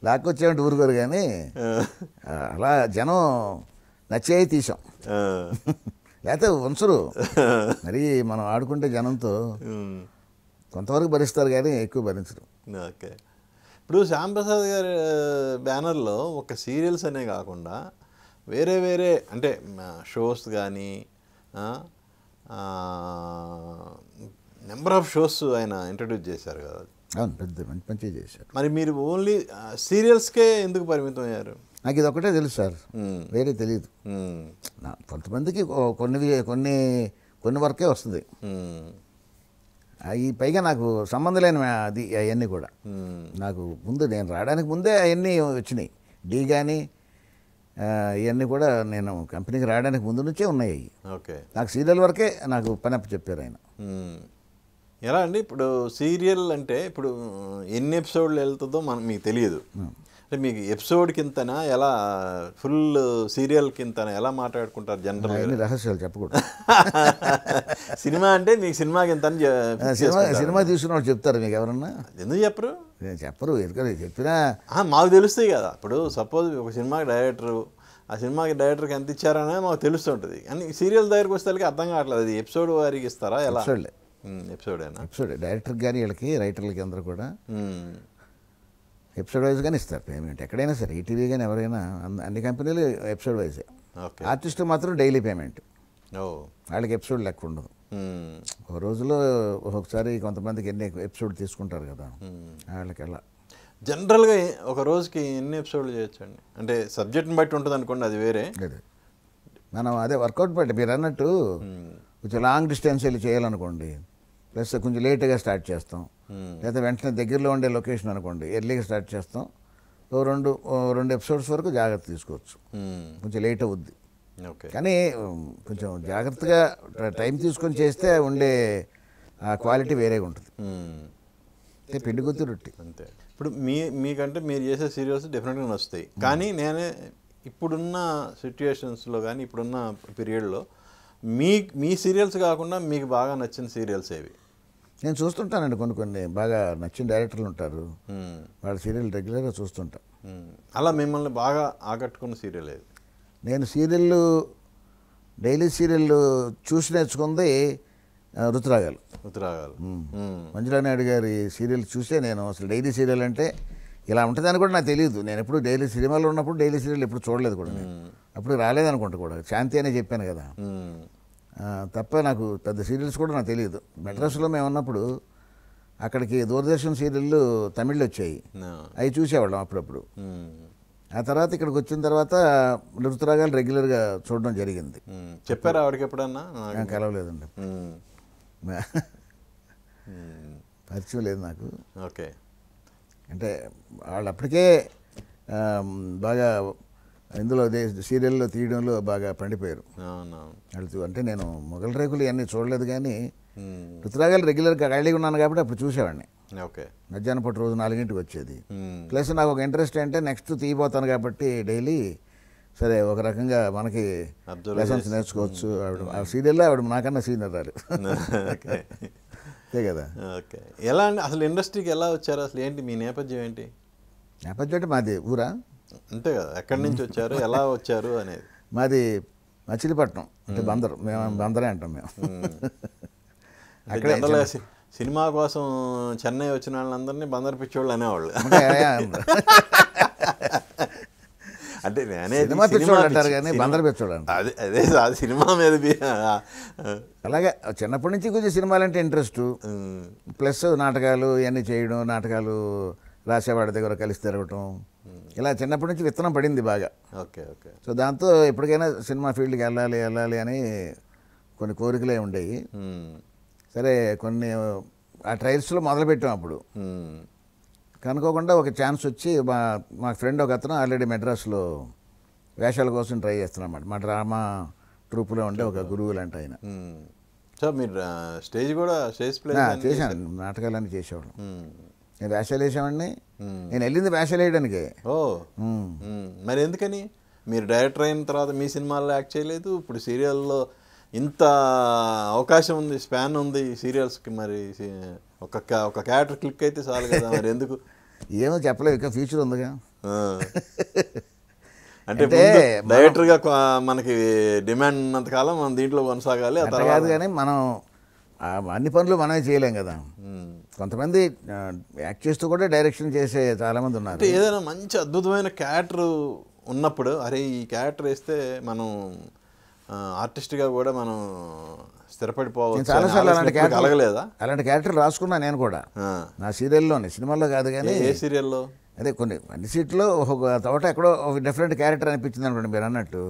లాక్కొచ్చామంటే ఊరుకోరు కానీ అలా జనం నచ్చేవి తీసాం. లేకపోతే ఉంచరు. మరి మనం ఆడుకుంటే జనంతో కొంతవరకు భరిస్తారు కానీ ఎక్కువ భరించరు. ఓకే. ఇప్పుడు శ్యాంప్రసాద్ గారి బ్యానర్లో ఒక సీరియల్స్ అనే కాకుండా వేరే వేరే అంటే షోస్ కానీ నెంబర్ ఆఫ్ షోస్ ఆయన ఇంట్రడ్యూస్ చేశారు కదా. అవును, పెద్ద మంచిగా చేశారు. మరి మీరు ఓన్లీ సీరియల్స్కే ఎందుకు పరిమితం అయ్యారు? నాకు ఇది ఒకటే తెలుసు సార్, వేరే తెలియదు. కొంతమందికి కొన్ని వరకే వస్తుంది. అవి పైగా నాకు సంబంధం లేని అది అవన్నీ కూడా. నాకు ముందు నేను రావడానికి ముందే అవన్నీ వచ్చినాయి. డీ కానీ ఇవన్నీ కూడా నేను కంపెనీకి రావడానికి ముందు నుంచే ఉన్నాయి. ఓకే. నాకు సీరియల్ వరకే నాకు పని అప్పు చెప్పారు ఆయన. ఎలా అండి ఇప్పుడు సీరియల్ అంటే ఇప్పుడు ఎన్ని ఎపిసోడ్లు వెళ్తుందో మీకు తెలియదు. అంటే మీకు ఎపిసోడ్ కింతనా ఎలా ఫుల్ సీరియల్ కింతనా ఎలా మాట్లాడుకుంటారు జనరల్? రహస్యాలు చెప్పకూడదు. సినిమా అంటే మీకు సినిమాకి ఇంత సినిమా తీసుకున్న వాళ్ళు చెప్తారు. మీకు ఎవరన్నా ఎందుకు చెప్పరు? చెప్పరు. ఎందుకంటే చెప్పినా మాకు తెలుస్తాయి కదా. ఇప్పుడు సపోజ్ ఒక సినిమాకి డైరెక్టరు, ఆ సినిమాకి డైరెక్టర్కి ఎంత ఇచ్చారనే మాకు తెలుస్తుంటుంది. కానీ సీరియల్ దగ్గరికి వస్తే అర్థం కావట్లేదు. అది ఎపిసోడ్ వారికి ఇస్తారా ఎలా? ఎపిసోడ్ డైరెక్టర్కి కానీ వీళ్ళకి రైటర్లకి అందరూ కూడా ఎపిసోడ్ వైజ్ కానీ ఇస్తారు పేమెంట్. ఎక్కడైనా సరే ఈటీవీ కానీ ఎవరైనా అన్ని కంపెనీలు ఎపిసోడ్ వైజే. ఆర్టిస్టు మాత్రం డైలీ పేమెంట్. వాళ్ళకి ఎపిసోడ్ లెక్క ఉండదు. ఒక రోజులో ఒక్కొక్కసారి కొంతమందికి ఎన్ని ఎపిసోడ్ తీసుకుంటారు కదా, వాళ్ళకి ఎలా జనరల్గా ఒక రోజుకి ఎన్ని ఎపిసోడ్లు చేయొచ్చండి? అంటే సబ్జెక్ట్ని బట్టి ఉంటుంది అనుకోండి, అది వేరే. మనం అదే వర్కౌట్ బట్టి మీరు అన్నట్టు కొంచెం లాంగ్ డిస్టెన్స్ వెళ్ళి చేయాలనుకోండి, ప్లస్ కొంచెం లేట్గా స్టార్ట్ చేస్తాం. లేదా వెంటనే దగ్గరలో ఉండే లొకేషన్ అనుకోండి ఎర్లీగా స్టార్ట్ చేస్తాం. రెండు ఎపిసోడ్స్ వరకు జాగ్రత్త తీసుకోవచ్చు. కొంచెం లేట్ అవుద్ది కానీ కొంచెం జాగ్రత్తగా టైం తీసుకొని చేస్తే ఉండే ఆ క్వాలిటీ వేరేగా ఉంటుంది. పిండి గుత్తి రొట్టి అంతే. ఇప్పుడు మీకంటే మీరు చేసే సీరియల్స్ డెఫినెట్గా నచ్చుతాయి. కానీ నేనే ఇప్పుడున్న సిచ్యుయేషన్స్లో కానీ ఇప్పుడున్న పీరియడ్లో మీ సీరియల్స్ కాకుండా మీకు బాగా నచ్చిన సీరియల్స్ ఏవి? నేను చూస్తుంటానండి. కొన్ని బాగా నచ్చిన డైరెక్టర్లు ఉంటారు, వాళ్ళ సీరియల్ రెగ్యులర్గా చూస్తుంటా. అలా మిమ్మల్ని బాగా ఆకట్టుకున్న సీరియల్ ఏది? నేను డైలీ సీరియల్ చూసి నేర్చుకుంది ఋతురాగాలు. మంజులా నాయుడు గారి సీరియల్ చూసే నేను అసలు డైలీ సీరియల్ అంటే ఇలా ఉంటుందని కూడా నాకు తెలియదు. నేను ఎప్పుడు డైలీ సినిమాలో ఉన్నప్పుడు డైలీ సీరియల్ ఎప్పుడు చూడలేదు కూడా. నేను అప్పుడు రాలేదనుకుంటా కూడా, శాంతి అనే చెప్పాను కదా తప్ప నాకు పెద్ద సీరియల్స్ కూడా నాకు తెలియదు. మెడ్రాస్లో మేము ఉన్నప్పుడు అక్కడికి దూరదర్శన్ సీరియళ్ళు తమిళ్లో వచ్చాయి, అవి చూసేవాళ్ళం అప్పుడప్పుడు. ఆ తర్వాత ఇక్కడికి వచ్చిన తర్వాత ఋతురాగాలు రెగ్యులర్గా చూడడం జరిగింది. చెప్పారా ఆవిడకి ఎప్పుడన్నా? కలవలేదండి, పరిచయం లేదు నాకు. ఓకే. అంటే వాళ్ళు అప్పటికే బాగా ఇందులో సీరియల్లో తీయడంలో బాగా పండిపోయారు వాళ్ళు. అంటే నేను మొగల్ రేకులు ఇవన్నీ చూడలేదు కానీ ఋతురాగాలు రెగ్యులర్గా ఖాళీగా ఉన్నాను కాబట్టి అప్పుడు చూసేవాడిని. ఓకే. మధ్యాహ్నం పూట రోజు 4 వచ్చేది. ప్లస్ నాకు ఒక ఇంట్రెస్ట్ అంటే నెక్స్ట్ తీయబోతాను కాబట్టి డైలీ సరే ఒక రకంగా మనకి లెసన్స్ నేర్చుకోవచ్చు. ఆ సీరియల్లో ఆవిడ నాకన్నా సీనియర్ రారు అంతే కదా. ఓకే. ఎలా అండి అసలు ఇండస్ట్రీకి ఎలా వచ్చారు? అసలు ఏంటి మీ నేపథ్యం ఏంటి? నేపథ్యం అంటే మాది ఊరా? అంతే కదా, ఎక్కడి నుంచి వచ్చారు, ఎలా వచ్చారు అనేది. మాది మచిలీపట్నం, అంటే బందరు. మేము బందరే అంటాం మేము. అక్కడ సినిమా కోసం చెన్నై వచ్చిన వాళ్ళందరినీ బందరు పిచ్చోళ్ళు అనేవాళ్ళు. అంటే నేనేది సినిమా సినిమా పిచ్చోళ్ళు అంటారు పిచ్చి, కానీ సినిమా- బందరు పిచ్చోళ్ళు అంటారు. అదే అదే ఆ సినిమా మీద అలాగే చిన్నప్పటి నుంచి కొంచెం సినిమాలంటే ఇంట్రెస్ట్, ప్లస్ నాటకాలు ఇవన్నీ చేయడం, నాటకాలు రాసేవాడి దగ్గర కలిసి తిరగటం, ఇలా చిన్నప్పటి నుంచి విత్తనం పడింది బాగా. Okay okay. సో దాంతో ఎప్పటికైనా సినిమా ఫీల్డ్కి వెళ్ళాలి వెళ్ళాలి అని కొన్ని కోరికలే ఉండేవి. సరే కొన్ని ఆ ట్రయల్స్లో మొదలుపెట్టాం. అప్పుడు కనుకోకుండా ఒక ఛాన్స్ వచ్చి మా ఫ్రెండ్ ఒక అతను ఆల్రెడీ మెడ్రాస్లో వేషాల కోసం ట్రై చేస్తున్నాడు. మా డ్రామా ట్రూప్లో ఉండే ఒక గురువు లాంటి ఆయన. సో మీరు స్టేజ్ కూడా చేశాను, నాటకాలన్నీ చేసేవాళ్ళం. నేను వేషాలు వేసేవాడిని. నేను వెళ్ళింది వేషాలు వేయడానికే. ఓ మరి ఎందుకని మీరు డైరెక్టర్ అయిన తర్వాత మీ సినిమాల్లో యాక్ట్ చేయలేదు? ఇప్పుడు సీరియల్లో ఇంత అవకాశం ఉంది, స్పాన్ ఉంది సీరియల్స్కి, మరి ఒక క్యారెక్టర్ క్లిక్ అయితే చాలు కదా, మరి ఎందుకు? ఏమో చెప్పలేదు, ఇంకా ఫ్యూచర్ ఉందిగా. అంటే డైరెక్టర్గా మనకి డిమాండ్ ఉన్నంతకాలం మనం దీంట్లో కొనసాగాలి. అట్లా కాదు కానీ మనం అన్ని పనులు మనమే చేయలేం కదా. కొంతమంది యాక్ట్ చేస్తూ కూడా డైరెక్షన్ చేసే చాలామంది ఉన్నారు. అంటే ఏదైనా మంచి అద్భుతమైన క్యారెక్టర్ ఉన్నప్పుడు అరే ఈ క్యారెక్టర్ వేస్తే మనం ఆర్టిస్ట్గా కూడా మనం స్థిరపడిపోవచ్చు. చాలాసార్లు అలాంటి క్యారెక్టర్ కలగలేదా? అలాంటి క్యారెక్టర్ రాసుకున్నా నేను కూడా. నా సీరియల్లోనే, సినిమాల్లో కాదు కానీ. ఏ సీరియల్లో? అదే కొన్ని అన్ని సీట్లో ఒక తోట ఎక్కడో ఒక డిఫరెంట్ క్యారెక్టర్ అనిపించింది అనుకోండి మీరు అన్నట్టు.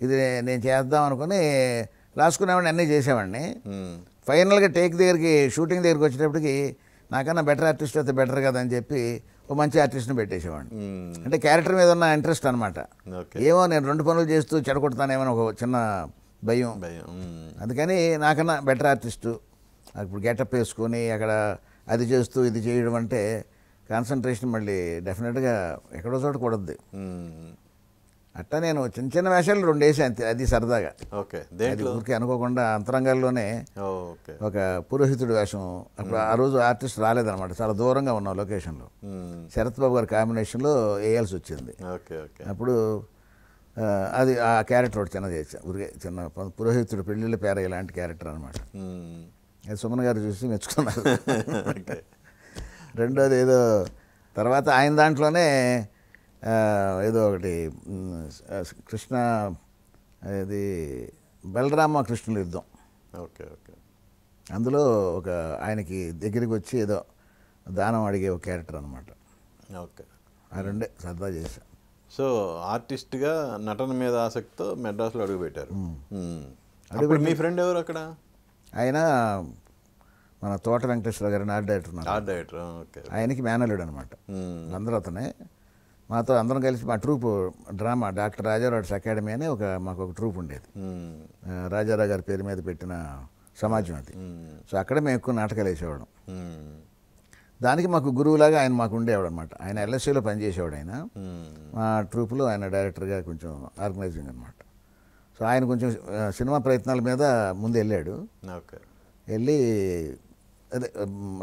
ఇది నేను చేద్దాం అనుకుని రాసుకునేవాడిని, అన్నీ చేసేవాడిని. ఫైనల్గా టేక్ దగ్గరికి, షూటింగ్ దగ్గరికి వచ్చేటప్పటికి నాకన్నా బెటర్ ఆర్టిస్ట్ అయితే బెటర్ కదా అని చెప్పి ఓ మంచి ఆర్టిస్ట్ని పెట్టేసేవాడిని. అంటే క్యారెక్టర్ మీద ఉన్న ఇంట్రెస్ట్ అనమాట. ఏమో నేను 2 పనులు చేస్తూ చెడగొడతానేమో ఒక చిన్న భయం. అందుకని నాకన్నా బెటర్ ఆర్టిస్టు ఇప్పుడు గెటప్ వేసుకొని అక్కడ అది చేస్తూ ఇది చేయడం అంటే కాన్సన్ట్రేషన్ మళ్ళీ డెఫినెట్గా ఎక్కడో చోట కూడద్ది. అట్టా నేను చిన్న చిన్న వేషాలు 2 వేసాను అంతే, అది సరదాగా. అది ఊరికే అనుకోకుండా అంతరంగాల్లోనే ఒక పురోహితుడు వేషం. అప్పుడు ఆ రోజు ఆర్టిస్ట్ రాలేదన్నమాట, చాలా దూరంగా ఉన్నాం లొకేషన్లో. శరత్ బాబు గారి కాంబినేషన్లో వేయాల్సి వచ్చింది. అప్పుడు అది ఆ క్యారెక్టర్ ఒకటి చిన్నది చేశాను, ఊరికే చిన్న పురోహితుడు పెళ్ళిళ్ళ పేర ఇలాంటి క్యారెక్టర్ అనమాట. అది సుమన్ గారు చూసి మెచ్చుకున్నారు. రెండోది ఏదో తర్వాత ఆయన దాంట్లోనే ఏదో ఒకటి కృష్ణ, ఇది బలరామ కృష్ణుల యుద్ధం. అందులో ఒక ఆయనకి దగ్గరికి వచ్చి ఏదో దానం అడిగే ఒక క్యారెక్టర్ అనమాట. ఆ 2 సరదా చేశాను. సో ఆర్టిస్ట్గా నటన మీద ఆసక్తితో మెడ్రాస్లో అడుగుపెట్టారు. అప్పుడు మీ ఫ్రెండ్ ఎవరు అక్కడ? ఆయన మన తోట వెంకటేశ్వర గారిని ఆర్ట్ డైరెక్టర్. ఆయనకి మేనల్లుడు అనమాట. అందరూ అతనే. మాతో అందరం కలిసి మా troupe drama doctor Rajarao academy అని మాకు ఒక ట్రూప్ ఉండేది. రాజారావు గారి పేరు మీద పెట్టిన సమాజం అది. సో అక్కడే మేము ఎక్కువ నాటకాలు వేసేవాళ్ళం. దానికి మాకు గురువులాగా ఆయన మాకు ఉండేవాడు అనమాట. ఆయన ఎల్ఎస్సీలో పనిచేసేవాడు. ఆయన మా ట్రూప్లో ఆయన డైరెక్టర్గా కొంచెం ఆర్గనైజింగ్ అనమాట. సో ఆయన కొంచెం సినిమా ప్రయత్నాల మీద ముందు వెళ్ళాడు. వెళ్ళి అదే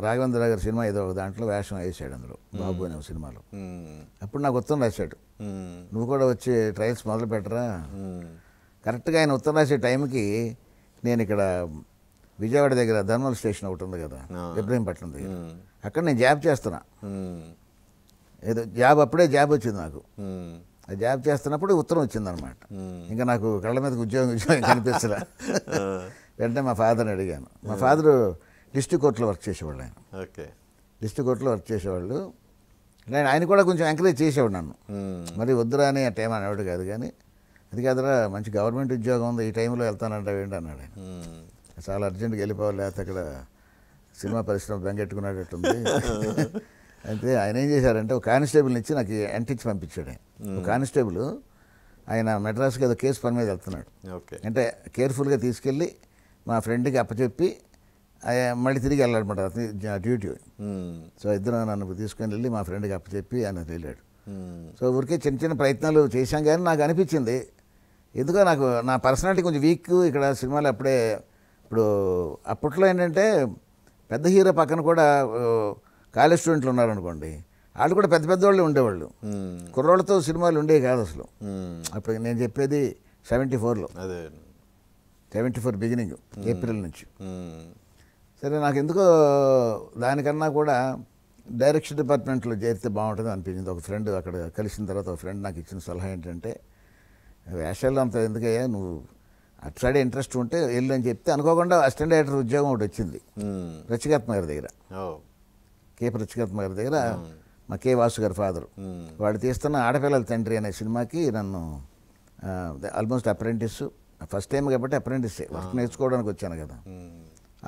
రాఘవేంద్ర గారి సినిమా ఏదో దాంట్లో వేషం వేసాడు అందులో, బాబు అనే సినిమాలో. అప్పుడు నాకు ఉత్తరం రాశాడు, నువ్వు కూడా వచ్చి ట్రయల్స్ మొదలు పెట్టరా. కరెక్ట్గా ఆయన ఉత్తరం రాసే టైంకి నేను ఇక్కడ విజయవాడ దగ్గర ధర్మల్ స్టేషన్ ఒకటి ఉంది కదా, ఇబ్రహీంపట్నం దగ్గర, అక్కడ నేను జాబ్ చేస్తున్నా. ఏదో జాబ్ అప్పుడే జాబ్ వచ్చింది నాకు. ఆ జాబ్ చేస్తున్నప్పుడు ఉత్తరం వచ్చిందనమాట. ఇంకా నాకు కళ్ళ మీదకి ఉద్యోగం కనిపిస్తలే. వెంటనే మా ఫాదర్ని అడిగాను. మా ఫాదరు డిస్ట్రిక్ట్ కోర్టులో వర్క్ చేసేవాళ్ళు. ఆయన డిస్ట్రిక్ట్ కోర్టులో వర్క్ చేసేవాళ్ళు. నేను ఆయన కూడా కొంచెం ఎంకరేజ్ చేసేవాడు నన్ను. మరి వద్దురా అని ఆ టైం అనేవాడు కాదు. కానీ అది కాదురా, మంచి గవర్నమెంట్ ఉద్యోగం ఉంది, ఈ టైంలో వెళ్తానంటావు ఏంటి అన్నాడు ఆయన. చాలా అర్జెంట్గా వెళ్ళిపోవాలి, లేకపోతే అక్కడ సినిమా పరిశ్రమ బెంగెట్టుకునేటట్టుంది. అయితే ఆయన ఏం చేశారంటే ఒక కానిస్టేబుల్ని ఇచ్చి నాకు ఎంటిచ్చి పంపించాడు. ఆయన ఒక కానిస్టేబుల్, ఆయన మెడ్రాస్కి ఏదో కేసు పని మీద వెళ్తున్నాడు. అంటే కేర్ఫుల్గా తీసుకెళ్ళి మా ఫ్రెండ్కి అప్పచెప్పి మళ్ళీ తిరిగి వెళ్ళాడనమాట అతని డ్యూటీ. సో ఇద్దరు నన్ను తీసుకొని వెళ్ళి మా ఫ్రెండ్కి అప్పచెప్పి ఆయన వెళ్ళాడు. సో ఊరికే చిన్న చిన్న ప్రయత్నాలు చేశాం. కానీ నాకు అనిపించింది ఎందుకో నాకు నా పర్సనాలిటీ కొంచెం వీక్ ఇక్కడ సినిమాలు. ఇప్పుడు అప్పట్లో ఏంటంటే పెద్ద హీరో పక్కన కూడా కాలేజ్ స్టూడెంట్లు ఉన్నారనుకోండి, వాళ్ళు కూడా పెద్ద పెద్ద వాళ్ళు ఉండేవాళ్ళు. కుర్రోళ్ళతో సినిమాలు ఉండేవి కాదు అసలు. అప్పుడు నేను చెప్పేది 74లో, 74 బిగినింగ్, ఏప్రిల్ నుంచి. సరే నాకు ఎందుకో దానికన్నా కూడా డైరెక్షన్ డిపార్ట్మెంట్లో చేరితే బాగుంటుంది అనిపించింది. ఒక ఫ్రెండ్ అక్కడ కలిసిన తర్వాత ఒక ఫ్రెండ్ నాకు ఇచ్చిన సలహా ఏంటంటే, వేషాల్లో అంత ఎందుకయ్యా, నువ్వు అటు సైడ్ ఇంట్రెస్ట్ ఉంటే వెళ్ళు అని చెప్తే అనుకోకుండా అసిస్టెంట్ డైరెక్టర్ ఉద్యోగం ఒకటి వచ్చింది రుచికాత్మ గారి దగ్గర. కే రుచికాత్మ గారి దగ్గర మా కే వాసు గారి ఫాదరు వాడు తీస్తున్న ఆడపిల్లల తండ్రి అనే సినిమాకి నన్ను ఆల్మోస్ట్ అప్రెంటిస్, ఫస్ట్ టైం కాబట్టి అప్రెంటిస్ వర్క్ నేర్చుకోవడానికి వచ్చాను కదా,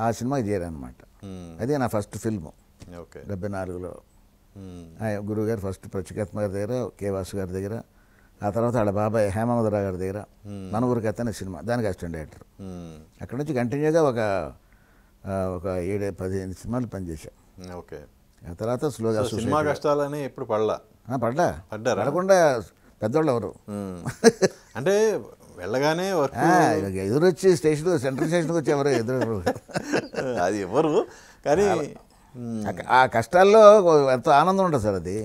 ఆ సినిమాకి చేరాను అనమాట. అదే నా ఫస్ట్ ఫిల్ము 74లో. గురువు గారు ఫస్ట్ రుచికాత్మ గారి దగ్గర, కే వాసు గారి దగ్గర, ఆ తర్వాత వాళ్ళ బాబాయ్ హేమమధురావు గారి దగ్గర మన ఊరికి అతనే సినిమా, దానికి అసిస్టెంట్ డైరెక్టర్. అక్కడ నుంచి కంటిన్యూగా ఒక 7-15 సినిమాలు పనిచేశాను. ఆ తర్వాత స్లోగా సినిమా కష్టాలని ఎప్పుడు పడకుండా పెద్దవాళ్ళు ఎవరు అంటే వెళ్ళగానే ఎదురొచ్చి సెంట్రల్ స్టేషన్కి వచ్చి ఎవరు ఎదురు అది ఎవరు, కానీ ఆ కష్టాల్లో ఎంతో ఆనందం ఉంటుంది సార్ అది.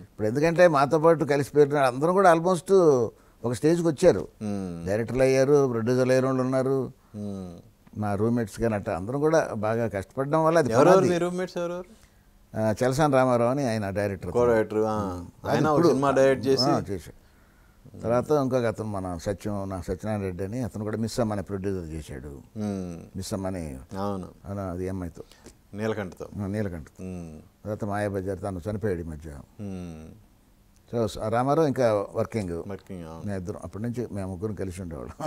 ఇప్పుడు ఎందుకంటే మాతో పాటు కలిసిపోయిన అందరూ కూడా ఆల్మోస్ట్ ఒక స్టేజ్కి వచ్చారు, డైరెక్టర్లు అయ్యారు, ప్రొడ్యూసర్లు అయ్యే వాళ్ళు ఉన్నారు, మా రూమ్మేట్స్ కానీ అట్లా అందరం కూడా బాగా కష్టపడడం వల్ల అది. చలసాని రామారావు అని ఆయన డైరెక్టర్ చేశాడు. తర్వాత ఇంకొక అతను మన సత్యనారాయణ రెడ్డి అని అతను కూడా మిస్ అమ్మని ప్రొడ్యూసర్ చేశాడు. మిస్ అమ్మని అది అమ్మాయితో నీలకంఠతో. తర్వాత మాయాబజార్ తను చనిపోయాడు ఈ మధ్య. సో రామారావు ఇంకా వర్కింగ్ మేము ఇద్దరం అప్పటి నుంచి మేము ముగ్గురు కలిసి ఉండేవాళ్ళం.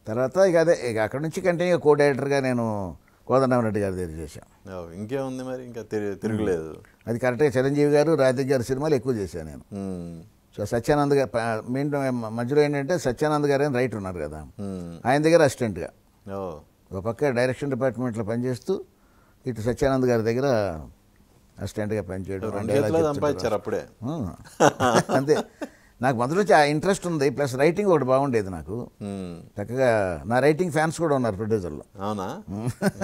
తర్వాత ఇక అక్కడ నుంచి కంటిన్యూ కో డైరెక్టర్గా నేను కోదండరామరెడ్డి గారి దగ్గర చేశాను. ఇంకేముంది మరి, ఇంకా తిరగలేదు. అది కరెక్ట్గా చిరంజీవి గారు, రాధిక్ గారి సినిమాలు ఎక్కువ చేశాను నేను. సో సత్యానంద్ గారు మధ్యలో ఏంటంటే సత్యానంద్ గారు అని రైటర్ ఉన్నారు కదా, ఆయన దగ్గర అసిస్టెంట్గా ఒక పక్క డైరెక్షన్ డిపార్ట్మెంట్లో పనిచేస్తూ ఇటు సత్యానంద్ గారి దగ్గర అసిస్టెంట్గా పనిచేయడం. అప్పుడే అంతే. నాకు మొదటి నుంచి ఆ ఇంట్రెస్ట్ ఉంది, ప్లస్ రైటింగ్ ఒకటి బాగుండేది నాకు చక్కగా. నా రైటింగ్ ఫ్యాన్స్ కూడా ఉన్నారు ప్రొడ్యూసర్లో. అవునా?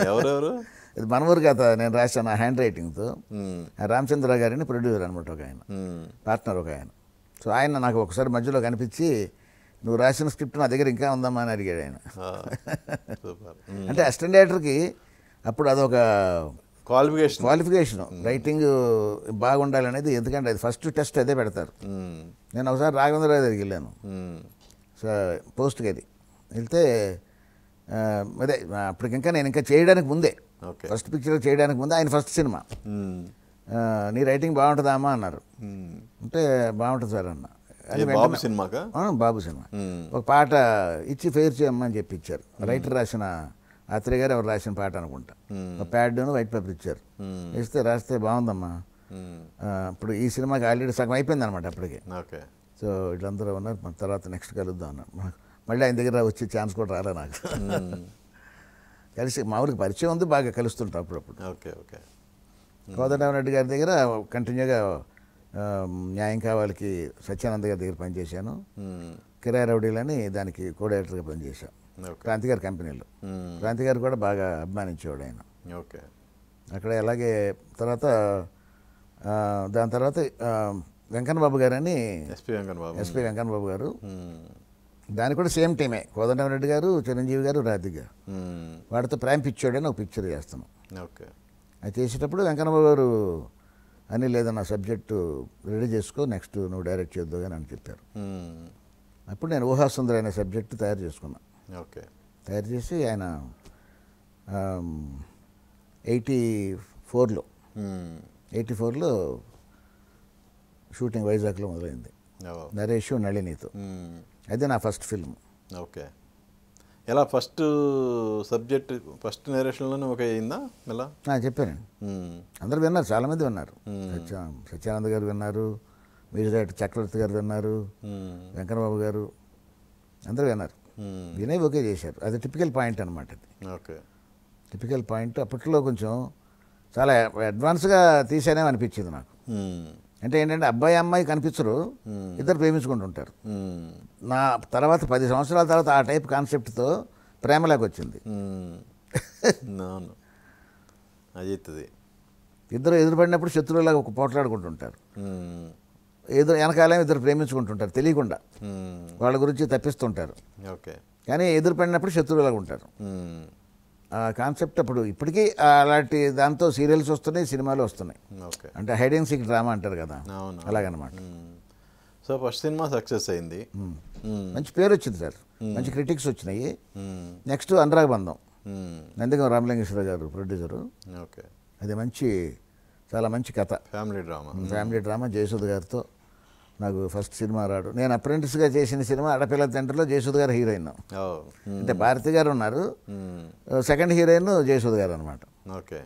ఎవరెవరు? ఇది మన ఊరు కథ నేను రాశాను హ్యాండ్ రైటింగ్తో. రామచంద్ర గారిని ప్రొడ్యూసర్ అనమాట ఒక ఆయన, పార్ట్నర్ ఒక ఆయన. సో ఆయన నాకు ఒకసారి మధ్యలో కనిపించి, నువ్వు రాసిన స్క్రిప్ట్ నా దగ్గర ఇంకా ఉందమ్మా అని అడిగాడు ఆయన. అంటే అసిస్టెంట్ డైరెక్టర్కి అప్పుడు అదొక క్వాలిఫికేషన్, రైటింగ్ బాగుండాలనేది. ఎందుకంటే అది ఫస్ట్ టెస్ట్ అదే పెడతారు. నేను ఒకసారి రాఘవేంద్రరావు దగ్గరికి వెళ్ళాను, సో పోస్ట్కి అది వెళ్తే అదే అప్పటికింకా నేను ఇంకా చేయడానికి ముందే, ఫస్ట్ పిక్చర్ చేయడానికి ముందే ఆయన ఫస్ట్ సినిమా, నీ రైటింగ్ బాగుంటుందా అమ్మా అన్నారు. అంటే బాగుంటుంది సార్ అన్న. బాబు సినిమా ఒక పాట ఇచ్చి ఫెయిర్ చేయమ్మని చెప్పి ఇచ్చారు. రైటర్ రాసిన ఆత్రేయ గారు ఎవరు రాసిన పాట అనుకుంటా. ఒక ప్యాడ్ను వైట్ పేపర్ ఇచ్చారు, రాస్తే బాగుందమ్మా. ఇప్పుడు ఈ సినిమాకి ఆల్రెడీ సగం అయిపోయింది అనమాట అప్పటికే. సో వీళ్ళందరూ ఉన్నారు, మన తర్వాత నెక్స్ట్ కలుద్దాం అన్నారు. మళ్ళీ ఆయన దగ్గర వచ్చే ఛాన్స్ కూడా రాలే నాకు. కలిసి మా ఊరికి పరిచయం ఉంది, బాగా కలుస్తుంటాం అప్పుడప్పుడు. కోదండరామరెడ్డి గారి దగ్గర కంటిన్యూగా న్యాయం కావాలికి సత్యానంద్ గారి దగ్గర పనిచేశాను. కిరాయి రౌడీలని దానికి కో డైరెక్టర్గా పనిచేశాను క్రాంతి గారి కంపెనీలో. క్రాంతి గారు కూడా బాగా అభిమానించేవాడు ఆయన. అక్కడ అలాగే తర్వాత దాని తర్వాత వెంకన్న బాబు గారు అని ఎస్పి వెంకన్న బాబు గారు, దానికి కూడా సేమ్ టీమే, కోదండరామరెడ్డి గారు, చిరంజీవి గారు, రాధిక్ గారు. వాడితో ప్రేమ పిచ్చోడు అని ఒక పిక్చర్ చేస్తాను. అది చేసేటప్పుడు వెంకన్నబాబు గారు అని లేదన్న సబ్జెక్టు రెడీ చేసుకో, నెక్స్ట్ నువ్వు డైరెక్ట్ చేద్దావు అని చెప్పారు. అప్పుడు నేను ఊహాసుందరి అనే సబ్జెక్టు తయారు చేసుకున్నా. తయారు చేసి ఆయన 84లో షూటింగ్ వైజాగ్లో మొదలైంది, నరేష్ నళినితో. అదే నా ఫస్ట్ ఫిల్మ్. ఎలా ఫస్ట్ సబ్జెక్ట్ ఫస్ట్ నేరేషన్లోనే ఒక అయిందా? ఎలా చెప్పానండి, అందరు విన్నారు, చాలామంది విన్నారు. సత్యానంద్ గారు విన్నారు, మ్యూజిక్ డైరెక్టర్ చక్రవర్తి గారు విన్నారు, వెంకన్నబాబు గారు అందరూ విన్నారు. వినే ఓకే చేశారు. అది టిపికల్ పాయింట్ అనమాట. అది టిపికల్ పాయింట్. అప్పట్లో కొంచెం చాలా అడ్వాన్స్గా తీసానేమో అనిపించింది నాకు. అంటే ఏంటంటే అబ్బాయి అమ్మాయి కనిపించరు, ఇద్దరు ప్రేమించుకుంటుంటారు. నా తర్వాత 10 సంవత్సరాల తర్వాత ఆ టైప్ కాన్సెప్ట్తో ప్రేమలాగా వచ్చింది. ఇద్దరు ఎదురుపడినప్పుడు శత్రువులాగా ఒక పోట్లాడుకుంటుంటారు, వెనకాలేమో ఇద్దరు ప్రేమించుకుంటుంటారు తెలియకుండా, వాళ్ళ గురించి తప్పిస్తుంటారు, కానీ ఎదురుపడినప్పుడు శత్రువులాగా ఉంటారు. ఆ కాన్సెప్ట్ అప్పుడు ఇప్పటికీ అలాంటి దాంతో సీరియల్స్ వస్తున్నాయి, సినిమాలు వస్తున్నాయి. ఓకే. అంటే హైడ్ అండ్ సీక్ డ్రామా అంటారు కదా, అవును. అలాగనమాట. సో ఫస్ట్ సినిమా సక్సెస్ అయింది. మంచి పేరు వచ్చింది సార్, మంచి క్రిటిక్స్ వచ్చినాయి. నెక్స్ట్ అనురాగ్ బంధం, నందిగం రామలింగేశ్వర గారు ప్రొడ్యూసరు. ఓకే. అది చాలా మంచి కథ, ఫ్యామిలీ డ్రామా జయసుధ గారితో. నాకు ఫస్ట్ సినిమా రాడు, నేను అప్రెంటిస్గా చేసిన సినిమా ఆడపిల్ల తండ్రిలో జయసుధ గారు హీరోయిన్. అంటే భారతి గారు ఉన్నారు, సెకండ్ హీరోయిన్ జయసుధ గారు అనమాట. ఓకే.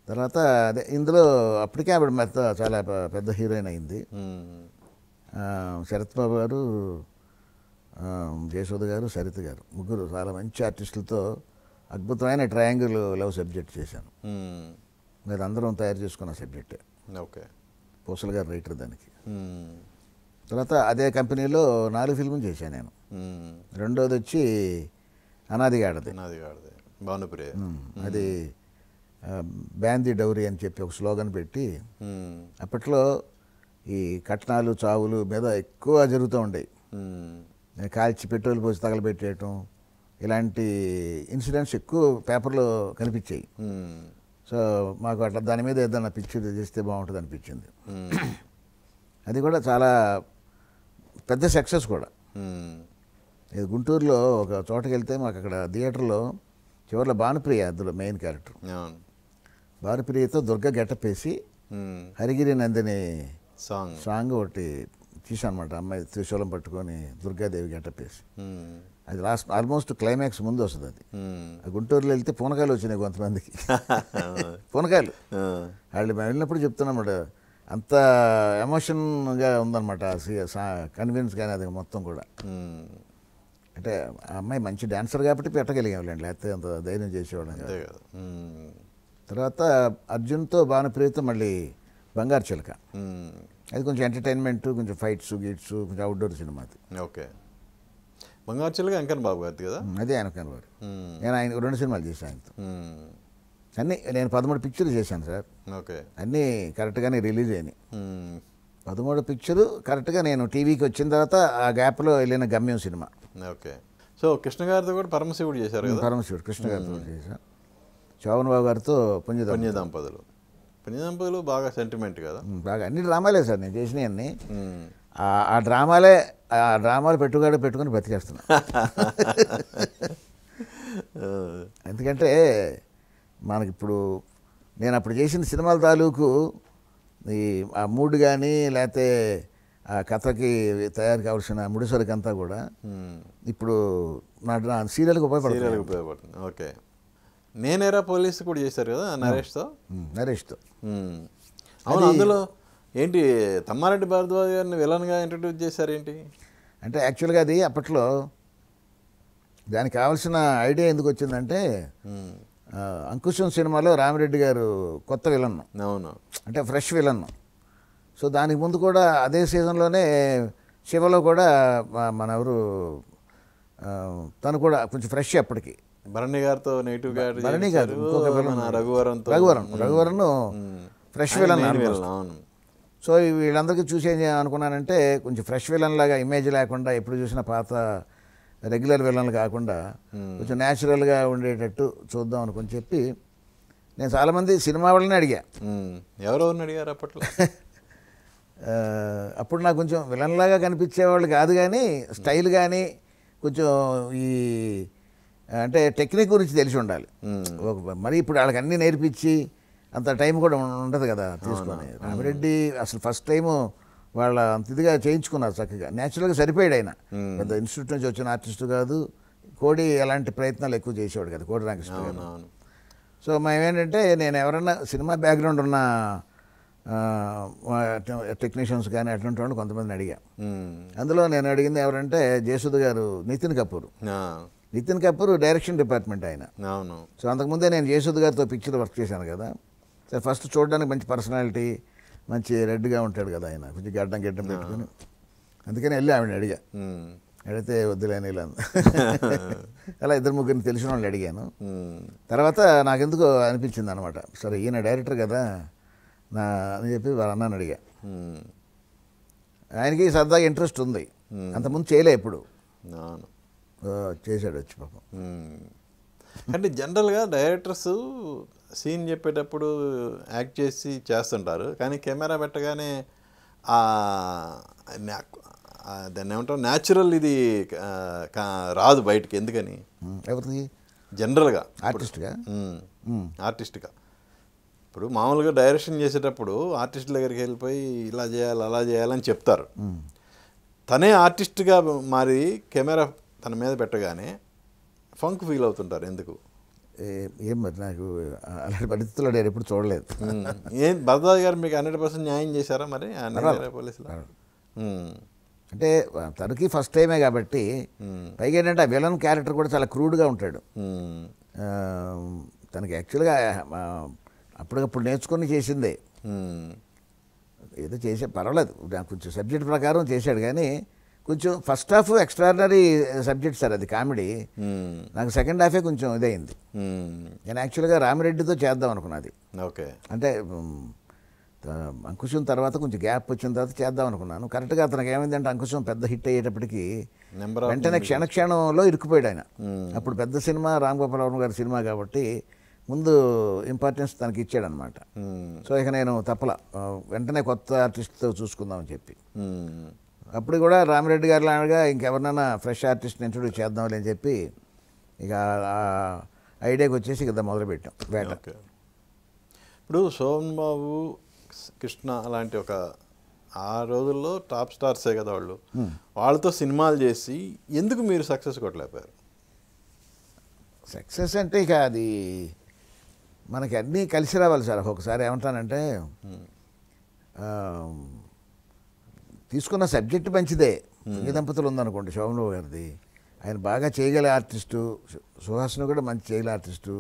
తర్వాత అదే ఇందులో అప్పటికే ఆవిడ చాలా పెద్ద హీరోయిన్ అయింది. శరత్ బాబు గారు, జయసుధ గారు, సరిత గారు, ముగ్గురు చాలా మంచి ఆర్టిస్టులతో అద్భుతమైన ట్రయాంగిల్ లవ్ సబ్జెక్ట్ చేశాను. మీరు అందరం తయారు చేసుకున్న సబ్జెక్టే. ఓకే. పోసల్ గారు రైటర్ దానికి. తర్వాత అదే కంపెనీలో 4 ఫిల్ములు చేశాను నేను. రెండోది వచ్చి అనాదిగాడది, భానుప్రియ. అది బ్యాన్ ది డౌరీ అని చెప్పి ఒక స్లోగన్ పెట్టి, అప్పట్లో ఈ కట్నాలు చావులు మీద ఎక్కువ జరుగుతూ ఉండేవి. కాల్చి పెట్రోల్ పోసి తగలబెట్టేయటం, ఇలాంటి ఇన్సిడెంట్స్ ఎక్కువ పేపర్లో కనిపించాయి. సో మాకు అట్లా దాని మీద ఏదైనా పిక్చర్ చేస్తే బాగుంటుంది అనిపించింది. అది కూడా చాలా పెద్ద సక్సెస్ కూడా. ఇది గుంటూరులో ఒక చోటకి వెళ్తే మాకు అక్కడ థియేటర్లో చివరిలో భానుప్రియ అందులో మెయిన్ క్యారెక్టర్. భానుప్రియతో దుర్గా గెటప్ వేసి హరిగిరి నందిని సాంగ్ ఒకటి తీసాను అనమాట. అమ్మాయి త్రిశూలం పట్టుకొని దుర్గాదేవి గెటప్ వేసి, అది లాస్ట్ ఆల్మోస్ట్ క్లైమాక్స్ ముందు వస్తుంది. అది గుంటూరులో వెళ్తే పూనకాయలు వచ్చినాయి కొంతమందికి. పూనకాయలు వాళ్ళు వెళ్ళినప్పుడు చెప్తున్నామాట, అంత ఎమోషన్గా ఉందన్నమాట కన్విన్స్ కానీ అది మొత్తం కూడా. అంటే ఆ అమ్మాయి మంచి డాన్సర్ కాబట్టి పెట్టగలిగాంలేండి, లేకపోతే అంత ధైర్యం చేసేవాళ్ళం కాదు. తర్వాత అర్జున్తో భానుప్రియతో మళ్ళీ బంగారు చిలక, అది కొంచెం ఎంటర్టైన్మెంట్, కొంచెం ఫైట్స్ గీట్స్, కొంచెం అవుట్డోర్ సినిమా అది. ఓకే. బంగారు చిలక వెంకన్న బాబు గారి కదా? అదే వెంకన్న బాబు. నేను ఆయన 2 సినిమాలు చేశాను ఆయనతో. అన్నీ నేను 13 పిక్చర్లు చేశాను సార్. ఓకే. అన్నీ కరెక్ట్గానే రిలీజ్ అయినాయి. 13 పిక్చరు కరెక్ట్గా నేను టీవీకి వచ్చిన తర్వాత ఆ గ్యాప్లో వెళ్ళిన గమ్యం సినిమా. ఓకే. సో కృష్ణ గారితో కూడా పరమశివుడు చేశారు కదా? పరమశివుడు కృష్ణ గారితో చేశాను. శోభన్ బాబు గారితో పుణ్య దంపతులు బాగా సెంటిమెంట్ కదా? బాగా అన్ని డ్రామాలే సార్ నేను చేసినవి అన్నీ. ఆ డ్రామాలు పెట్టుకొని బతికేస్తున్నా. ఎందుకంటే మనకిప్పుడు నేను అప్పుడు చేసిన సినిమాల తాలూకు ఆ మూడ్ కానీ లేకపోతే ఆ కథకి తయారు కావాల్సిన ముడిసరికంతా కూడా ఇప్పుడు నా సీరియల్కి ఉపయోగపడుతుంది. ఓకే. నేనేరా పోలీసు కూడా చేశారు కదా నరేష్తో. అవును. అందులో ఏంటి తమ్మారెడ్డి భారద్వాజ్ గారిని విలన్గా ఇంట్రడ్యూస్ చేశారు ఏంటి అంటే, యాక్చువల్గా అది అప్పట్లో దానికి కావాల్సిన ఐడియా ఎందుకు వచ్చిందంటే, అంకుశం సినిమాలో రామిరెడ్డి గారు కొత్త విలన్. అవును. అంటే ఫ్రెష్ విలన్. సో దానికి ముందు కూడా అదే సీజన్లోనే శివలో కూడా మన ఎవరు తను కూడా కొంచెం ఫ్రెష్ అప్పటికి. భరణి గారితో నెగిటివ్ భరణి గారు ఇంకొక villain Raghuvaran fresh villain. So వీళ్ళందరికీ చూసి ఏం అనుకున్నానంటే, కొంచెం ఫ్రెష్ విలన్ లాగా ఇమేజ్ లేకుండా ఎప్పుడు చూసినా పాత రెగ్యులర్ విలన్లు కాకుండా కొంచెం న్యాచురల్గా ఉండేటట్టు చూద్దాం అనుకుని చెప్పి నేను చాలామంది సినిమా వాళ్ళని అడిగా. ఎవరెవరిని అడిగారు అప్పట్లో? అప్పుడు నాకు కొంచెం విలన్లాగా కనిపించేవాళ్ళు కాదు, కానీ స్టైల్ కానీ కొంచెం ఈ అంటే టెక్నిక్ గురించి తెలిసి ఉండాలి. మరి ఇప్పుడు వాళ్ళకి అన్నీ నేర్పించి అంత టైం కూడా ఉండదు కదా తీసుకొని. రామిరెడ్డి అసలు ఫస్ట్ టైము వాళ్ళ అంత ఇదిగా చేయించుకున్నారు చక్కగా, న్యాచురల్గా సరిపోయాడు. ఆయన పెద్ద ఇన్స్టిట్యూట్ నుంచి వచ్చిన ఆర్టిస్టు కాదు, కోడి ఎలాంటి ప్రయత్నాలు ఎక్కువ చేసేవాడు కదా కోడి రామకృష్ణ గారు. సో మేమేంటంటే, నేను ఎవరన్నా సినిమా బ్యాక్గ్రౌండ్ ఉన్న టెక్నీషియన్స్ కానీ అటువంటి వాళ్ళు కొంతమందిని అడిగా. అందులో నేను అడిగింది ఎవరంటే జయసుధ గారు, నితిన్ కపూర్ డైరెక్షన్ డిపార్ట్మెంట్ ఆయన. సో అంతకుముందే నేను జయసుధ గారితో పిక్చర్ వర్క్ చేశాను కదా. సో ఫస్ట్ చూడడానికి మంచి పర్సనాలిటీ, మంచి రెడ్గా ఉంటాడు కదా ఆయన, కొంచెం గడ్డం పెట్టుకుని. అందుకని వెళ్ళి ఆవిడని అడిగితే వద్దులేని ఇలా అలా 2-3 తెలిసిన వాళ్ళు అడిగాను. తర్వాత నాకెందుకో అనిపించింది అనమాట, సరే ఈయన డైరెక్టర్ కదా అని చెప్పి వాళ్ళ అన్నాను అడిగా. ఆయనకి సరదాగా ఇంట్రెస్ట్ ఉంది, అంతకుముందు చేయలే ఎప్పుడు, చేశాడు వచ్చి పాపం. అంటే జనరల్గా డైరెక్టర్స్ సీన్ చెప్పేటప్పుడు యాక్ట్ చేసి చేస్తుంటారు, కానీ కెమెరా పెట్టగానే దాన్ని ఏమంటారు న్యాచురల్ ఇది రాదు బయటికి. ఎందుకని? ఎవరిది? జనరల్గా ఆర్టిస్ట్గా. ఆర్టిస్ట్గా ఇప్పుడు మామూలుగా డైరెక్షన్ చేసేటప్పుడు ఆర్టిస్ట్ దగ్గరికి వెళ్ళిపోయి ఇలా చేయాలి అలా చేయాలని చెప్తారు. తనే ఆర్టిస్ట్గా మారి కెమెరా తన మీద పెట్టగానే ఫంక్ ఫీల్ అవుతుంటారు. ఎందుకు? ఏం మరి నాకు అలాంటి పరిస్థితుల్లో నేను ఎప్పుడు చూడలేదు. ఏం భరద్వాజ్ గారు మీకు 100% న్యాయం చేశారా మరి పోలీసులు? అంటే తనకి ఫస్ట్ టైమే కాబట్టి, పైగా ఏంటంటే ఆ విలన్ క్యారెక్టర్ కూడా చాలా క్రూడ్గా ఉంటాడు. తనకి యాక్చువల్గా అప్పటికప్పుడు నేర్చుకొని చేసిందే, ఏదో చేసే పర్వాలేదు, నాకు కొంచెం సబ్జెక్ట్ ప్రకారం చేశాడు. కానీ కొంచెం first half extraordinary subject sir, అది కామెడీ. నాకు సెకండ్ హాఫే కొంచెం ఇదైంది. నేను యాక్చువల్గా రామిరెడ్డితో చేద్దాం అనుకున్నది. ఓకే, అంటే అంకుశం తర్వాత కొంచెం గ్యాప్ వచ్చిన తర్వాత చేద్దాం అనుకున్నాను. కరెక్ట్గా అతనికి ఏమైందంటే అంకుశం పెద్ద హిట్ అయ్యేటప్పటికి వెంటనే క్షణక్షణంలో ఇరుక్కుపోయాడు ఆయన. అప్పుడు పెద్ద సినిమా రామ్ గోపాల్ వర్మ గారి సినిమా కాబట్టి ముందు ఇంపార్టెన్స్ తనకి ఇచ్చాడనమాట. సో ఇక నేను తప్పల వెంటనే కొత్త ఆర్టిస్ట్తో చూసుకుందామని చెప్పి, అప్పుడు కూడా రామిరెడ్డి గారి లాగా ఇంకెవరినైనా ఫ్రెష్ ఆర్టిస్ట్ని ఇంట్రొడ్యూస్ చేద్దామని అని చెప్పి ఇక ఐడియాకి వచ్చేసి ఇక మొదలుపెట్టాం వేట. ఇప్పుడు సోమన్ బాబు, కృష్ణ అలాంటి ఒక ఆ రోజుల్లో టాప్ స్టార్సే కదా వాళ్ళు, వాళ్ళతో సినిమాలు చేసి ఎందుకు మీరు సక్సెస్ కొట్టలేకపోయారు? సక్సెస్ అంటే ఇక అది మనకి అన్నీ కలిసి రావాలి సార్. ఒకసారి ఏమంటానంటే తీసుకున్న సబ్జెక్ట్ మంచిదే. పుణ్య దంపతులు ఉందనుకోండి శోభన్ బాబు గారిది, ఆయన బాగా చేయగల ఆర్టిస్టు, సుహాసిని కూడా మంచి చేయగల ఆర్టిస్టు.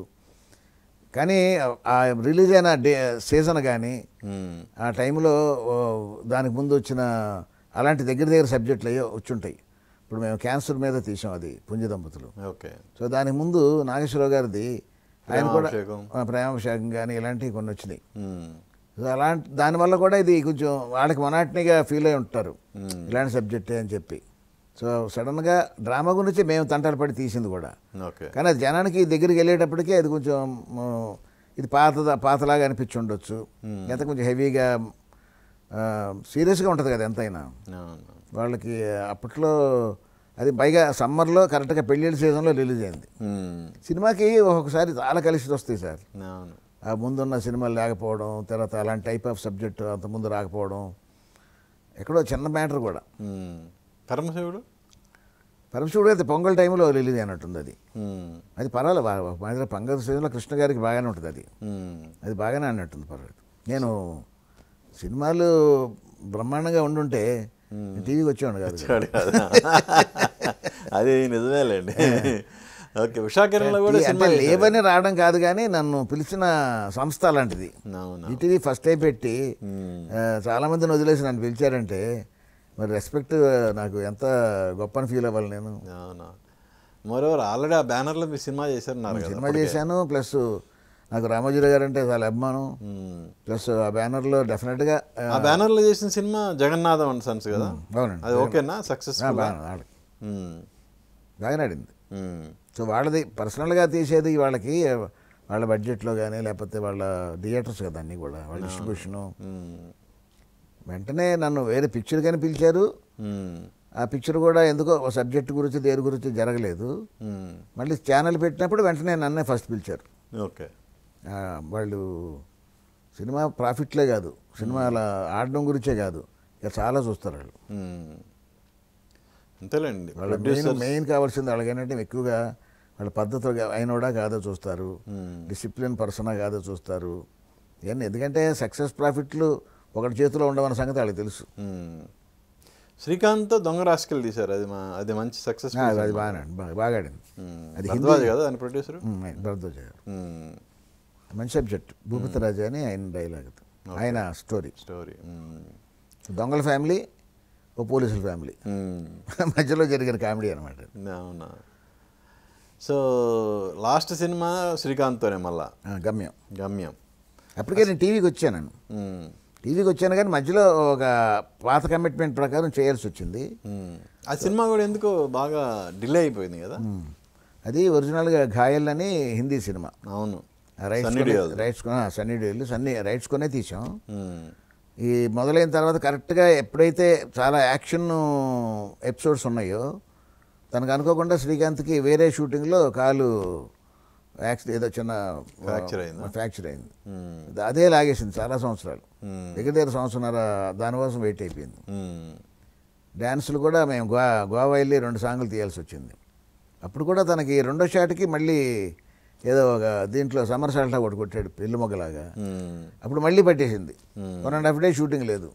కానీ ఆ రిలీజ్ అయిన సీజన్ కానీ ఆ టైంలో దానికి ముందు వచ్చిన అలాంటి దగ్గర సబ్జెక్టులు అయ్యో వచ్చుంటాయి. ఇప్పుడు మేము క్యాన్సర్ మీద తీసాం, అది పుణ్య దంపతులు. ఓకే. సో దానికి ముందు నాగేశ్వరరావు గారిది ఆయన కూడా ప్రేమాభిషేకం కానీ ఇలాంటివి కొన్ని వచ్చినాయి. సో అలాంటి దానివల్ల కూడా ఇది కొంచెం వాళ్ళకి మొనాటనీగా ఫీల్ అయి ఉంటారు, ఇలాంటి సబ్జెక్టే అని చెప్పి. సో సడన్గా డ్రామా గురించి మేము తంటాలు పడి తీసింది కూడా. కానీ అది జనానికి దగ్గరికి వెళ్ళేటప్పటికీ అది కొంచెం ఇది పాతలాగా అనిపించి ఉండొచ్చు. ఎంత కొంచెం హెవీగా సీరియస్గా ఉంటుంది కదా ఎంతైనా వాళ్ళకి. అప్పట్లో అది పైగా సమ్మర్లో కరెక్ట్గా పెళ్ళిళ్ళ సీజన్లో రిలీజ్ అయింది. సినిమాకి ఒక్కొక్కసారి చాలా కలిసి వస్తాయి సార్. ఆ ముందున్న సినిమాలు లేకపోవడం, తర్వాత అలాంటి టైప్ ఆఫ్ సబ్జెక్ట్ అంతకుముందు రాకపోవడం, ఎక్కడో చిన్న మ్యాటర్ కూడా. పరమశివుడు అయితే పొంగల్ టైంలో రిలీజ్ అయినట్టుంది. అది పర్వాలేదు, పొంగల్ సీజన్లో కృష్ణ గారికి బాగానే ఉంటుంది. అది బాగానే అన్నట్టుంది, పర్వాలేదు. నేను సినిమాలు బ్రహ్మాండంగా ఉండుంటే టీవీకి వచ్చేవాడు కాదు. అది నిజమేలేండి. ఓకే. ఉషాకిరణ్లో కూడా అంటే లేవని రావడం కాదు, కానీ నన్ను పిలిచిన సంస్థ అలాంటిది. ఈటీవీ ఫస్ట్ టైం పెట్టి చాలామందిని వదిలేసి నన్ను పిలిచారంటే మరి రెస్పెక్ట్ నాకు ఎంత గొప్పని ఫీల్ అవ్వాలి నేను. మరోవర్ ఆల్రెడీ ఆ బ్యానర్లో మీ సినిమా చేశారు. సినిమా చేశాను, ప్లస్ నాకు రామోజీరావు గారు అంటే చాలా అభిమానం. ప్లస్ ఆ బ్యానర్లో డెఫినెట్గా ఆ బ్యానర్లో చేసిన సినిమా జగన్నాథం అండ్ సన్స్ కదా. అవునండి. అది ఓకేనా? సక్సెస్ బాగానే ఆడింది. సో వాళ్ళది పర్సనల్గా తీసేది వాళ్ళకి వాళ్ళ బడ్జెట్లో కానీ లేకపోతే వాళ్ళ థియేటర్స్ కదా అన్నీ కూడా, వాళ్ళ డిస్ట్రిబ్యూషను. వెంటనే నన్ను వేరే పిక్చర్ కానీ పిలిచారు. ఆ పిక్చర్ కూడా ఎందుకో సబ్జెక్ట్ గురించి దేని గురించి జరగలేదు. మళ్ళీ ఛానల్ పెట్టినప్పుడు వెంటనే నన్నే ఫస్ట్ పిలిచారు. ఓకే. వాళ్ళు సినిమా ప్రాఫిట్లే కాదు, సినిమాల ఆడడం గురించే కాదు, ఇక చాలా చూస్తారు వాళ్ళు. అంతేలేండి. వాళ్ళ మెయిన్ కావాల్సింది వాళ్ళకేంటంటే ఎక్కువగా వాళ్ళ పద్ధతి అయినోడా కాదో చూస్తారు, డిసిప్లిన్ పర్సనా కాదో చూస్తారు ఇవన్నీ. ఎందుకంటే సక్సెస్ ప్రాఫిట్లు ఒకటి చేతిలో ఉండవన్న సంగతి వాళ్ళకి తెలుసు. శ్రీకాంత్ దొంగ రాసుకెళ్ళి తీశారు, అది మంచి సక్సెస్. అది బాగా ఆడింది. అది భరద్వాజ్ కదా దాని ప్రొడ్యూసర్? భరద్వాజ్ గారు. మంచి సబ్జెక్ట్. భూపతి రాజా అని ఆయన డైలాగ్, ఆయన స్టోరీ. దొంగల ఫ్యామిలీ, ఓ పోలీసుల ఫ్యామిలీ మధ్యలో జరిగిన కామెడీ అనమాట. అవునా. సో లాస్ట్ సినిమా శ్రీకాంత్తోనే మళ్ళా గమ్యం. అప్పటికే నేను టీవీకి వచ్చాను కానీ మధ్యలో ఒక పాత కమిట్మెంట్ ప్రకారం చేయాల్సి వచ్చింది. ఆ సినిమా కూడా ఎందుకో బాగా డిలే అయిపోయింది కదా. అది ఒరిజినల్గా ఘాయల్ అని హిందీ సినిమా. అవును. సన్నీ డియోల్ రైట్స్ కొనే తీసాం. మ్మ్. ఈ మొదలైన తర్వాత కరెక్ట్గా ఎప్పుడైతే చాలా యాక్షన్ ఎపిసోడ్స్ ఉన్నాయో తనకు అనుకోకుండా శ్రీకాంత్కి వేరే షూటింగ్లో కాలు ఏదో చిన్న ఫ్రాక్చర్ అయింది. అదే లాగేసింది చాలా సంవత్సరాలు, దగ్గర సంవత్సరాల దానికోసం వెయిట్ అయిపోయింది. డ్యాన్సులు కూడా మేము గోవా వెళ్ళి 2 సాంగులు తీయాల్సి వచ్చింది. అప్పుడు కూడా తనకి రెండో షాట్కి మళ్ళీ ఏదో ఒక దీంట్లో సమ్మర్ సాల్టా ఒకటి కొట్టాడు పెళ్లి మొగ్గలాగా. అప్పుడు మళ్ళీ పట్టేసింది. 1.5 డే షూటింగ్ లేదు.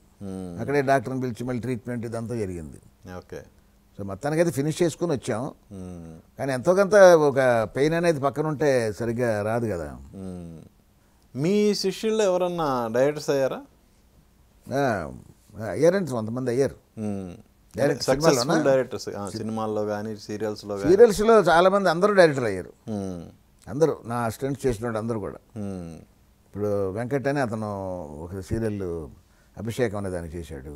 అక్కడే డాక్టర్ని పిలిచి మళ్ళీ ట్రీట్మెంట్ ఇదంతా జరిగింది. ఓకే. సో మొత్తానికైతే ఫినిష్ చేసుకుని వచ్చాం. కానీ ఎంతో కొంత ఒక పెయిన్ అనేది పక్కన ఉంటే సరిగ్గా రాదు కదా. మీ శిష్యుల్లో ఎవరన్నా డైరెక్టర్స్ అయ్యారా? అయ్యారంటే కొంతమంది అయ్యారు. డైరెక్టర్స్ సినిమాల్లో కానీ సీరియల్స్లో చాలామంది అందరూ డైరెక్టర్ అయ్యారు. అందరూ నా అసిస్టెంట్స్ చేసిన వాళ్ళు అందరూ కూడా. ఇప్పుడు వెంకట్ అని అతను ఒక సీరియల్ అభిషేకం అనే దాన్ని చేశాడు.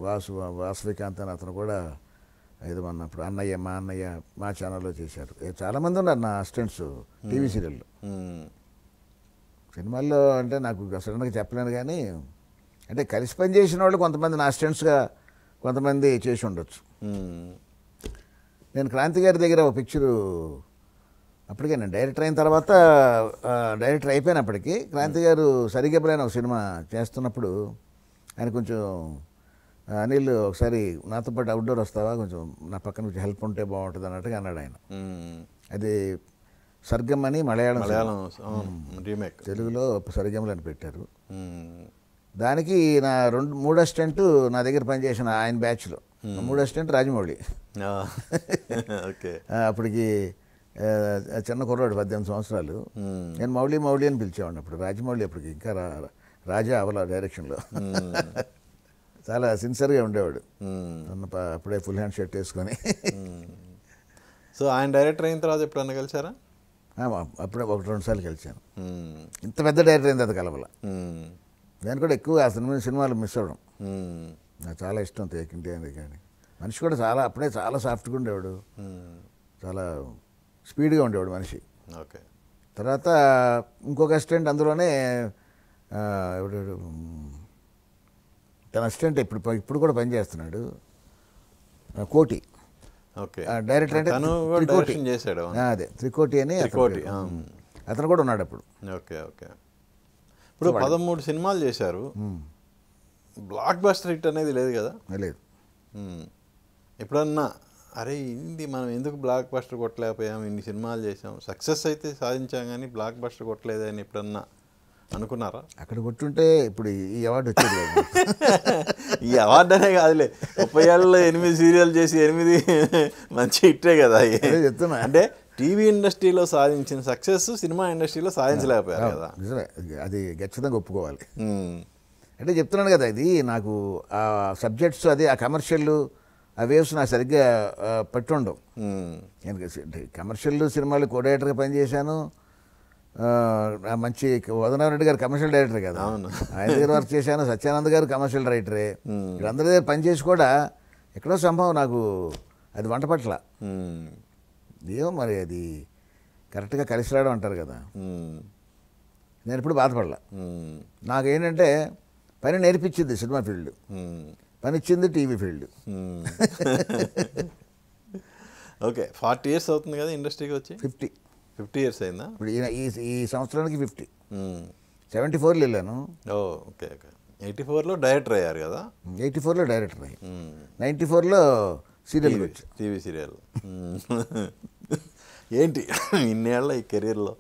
వాసవికాంత్ అని అతను కూడా ఏదో అన్నప్పుడు అన్నయ్య మా ఛానల్లో చేశారు. చాలామంది ఉన్నారు నా అసిస్టెంట్స్ టీవీ సీరియల్లో. సినిమాల్లో అంటే నాకు సడన్గా చెప్పలేను, కానీ అంటే కలిసి పనిచేసిన వాళ్ళు కొంతమంది నా అసిస్టెంట్స్గా కొంతమంది చేసి ఉండొచ్చు. నేను క్రాంతి గారి దగ్గర ఒక పిక్చరు అప్పటికే నేను డైరెక్టర్ అయిన తర్వాత డైరెక్టర్ అయిపోయినప్పటికీ క్రాంతి గారు సరిగెబ్బలైన ఒక సినిమా చేస్తున్నప్పుడు ఆయన కొంచెం అనిల్ ఒకసారి నాతో పాటు అవుట్డోర్ వస్తావా, కొంచెం నా పక్కన కొంచెం హెల్ప్ ఉంటే బాగుంటుంది అన్నట్టుగా అన్నాడు ఆయన. అది సర్గం అని మలయాళం రీమేక్, తెలుగులో సరిగములు అని పెట్టారు. దానికి నా 3 అసిస్టెంట్ నా దగ్గర పనిచేసిన ఆయన బ్యాచ్లో 3 అసిస్టెంట్ రాజమౌళి. అప్పటికి చిన్న కుర్రాడు 18 సంవత్సరాలు. నేను మౌళి అని పిలిచేవాడిని. అప్పుడు రాజమౌళి అప్పటికి ఇంకా రాజా అవల డైరెక్షన్లో చాలా సిన్సియర్గా ఉండేవాడు. అప్పుడే ఫుల్ హ్యాండ్ షర్ట్ వేసుకొని. సో ఆయన డైరెక్టర్ అయిన తర్వాత ఎప్పుడన్నా కలిసారా? అప్పుడే 1-2 సార్లు కలిసాను. ఇంత పెద్ద డైరెక్టర్ అయిన తర్వాత కలవల. నేను కూడా ఎక్కువ ఆ సినిమాలు మిస్ అవ్వడం నాకు చాలా ఇష్టం. తేకింటి అని కానీ మనిషి కూడా అప్పుడే చాలా సాఫ్ట్గా ఉండేవాడు, చాలా స్పీడ్గా ఉండేవాడు మనిషి. ఓకే. తర్వాత ఇంకొక అసిస్టెంట్ అందులోనే తన అసిస్టెంట్ ఇప్పుడు కూడా పనిచేస్తున్నాడు, కోటి. డైరెక్టర్ అంటే అదే త్రికోటి అని అతను కూడా ఉన్నాడు అప్పుడు. ఓకే. ఇప్పుడు 13 సినిమాలు చేశారు. బ్లాక్ బస్టర్ హిట్ అనేది లేదు కదా? లేదు. ఎప్పుడన్నా అరే ఇది మనం ఎందుకు బ్లాక్ బస్టర్ కొట్టలేకపోయాం, ఇన్ని సినిమాలు చేసాం, సక్సెస్ అయితే సాధించాం కానీ బ్లాక్ బస్టర్ కొట్టలేదు అని ఎప్పుడన్నా అనుకున్నారా? అక్కడ కొట్టుంటే ఇప్పుడు ఈ అవార్డు వచ్చేది కాదు. ఈ అవార్డు అనే కాదులే, 30 ఏళ్ళలో 8 సీరియల్ చేసి 8 మంచి హిట్టే కదా చెప్తున్నా. అంటే టీవీ ఇండస్ట్రీలో సాధించిన సక్సెస్ సినిమా ఇండస్ట్రీలో సాధించలేకపోయారు కదా. నిజమే, అది ఖచ్చితంగా ఒప్పుకోవాలి. అంటే చెప్తున్నాను కదా, ఇది నాకు ఆ సబ్జెక్ట్స్ అది ఆ కమర్షియల్ ఆ వేవ్స్ నాకు సరిగ్గా పట్టుండవు. నేను కమర్షియల్ సినిమాలు కో డైరెక్టర్గా పనిచేశాను. మంచి వదనారెడ్డి గారు కమర్షియల్ డైరెక్టర్ కదా, ఆయన దగ్గర వర్క్ చేశాను. సత్యానంద్ గారు కమర్షియల్ రైటరే. వీళ్ళందరి దగ్గర పనిచేసి కూడా ఎక్కడో సంభవం నాకు అది వంట పట్ల ఏమో మరి అది కరెక్ట్గా కలిసి రావడం అంటారు కదా. నేను ఇప్పుడు బాధపడలా. నాకేంటంటే పని నేర్పించింది సినిమా ఫీల్డ్, పని ఇచ్చింది టీవీ ఫీల్డ్. ఓకే. 40 years అవుతుంది కదా ఇండస్ట్రీకి వచ్చి? 50 years అయిందా? ఇప్పుడు ఈ సంవత్సరానికి 50. 74లో వెళ్ళాను. ఓకే. 84లో డైరెక్టర్ అయ్యారు కదా? 84లో డైరెక్టర్ అయ్యి 94లో సీరియల్ వచ్చి టీవీ సీరియల్. ఏంటి ఇన్నేళ్ళ ఈ కెరీర్లో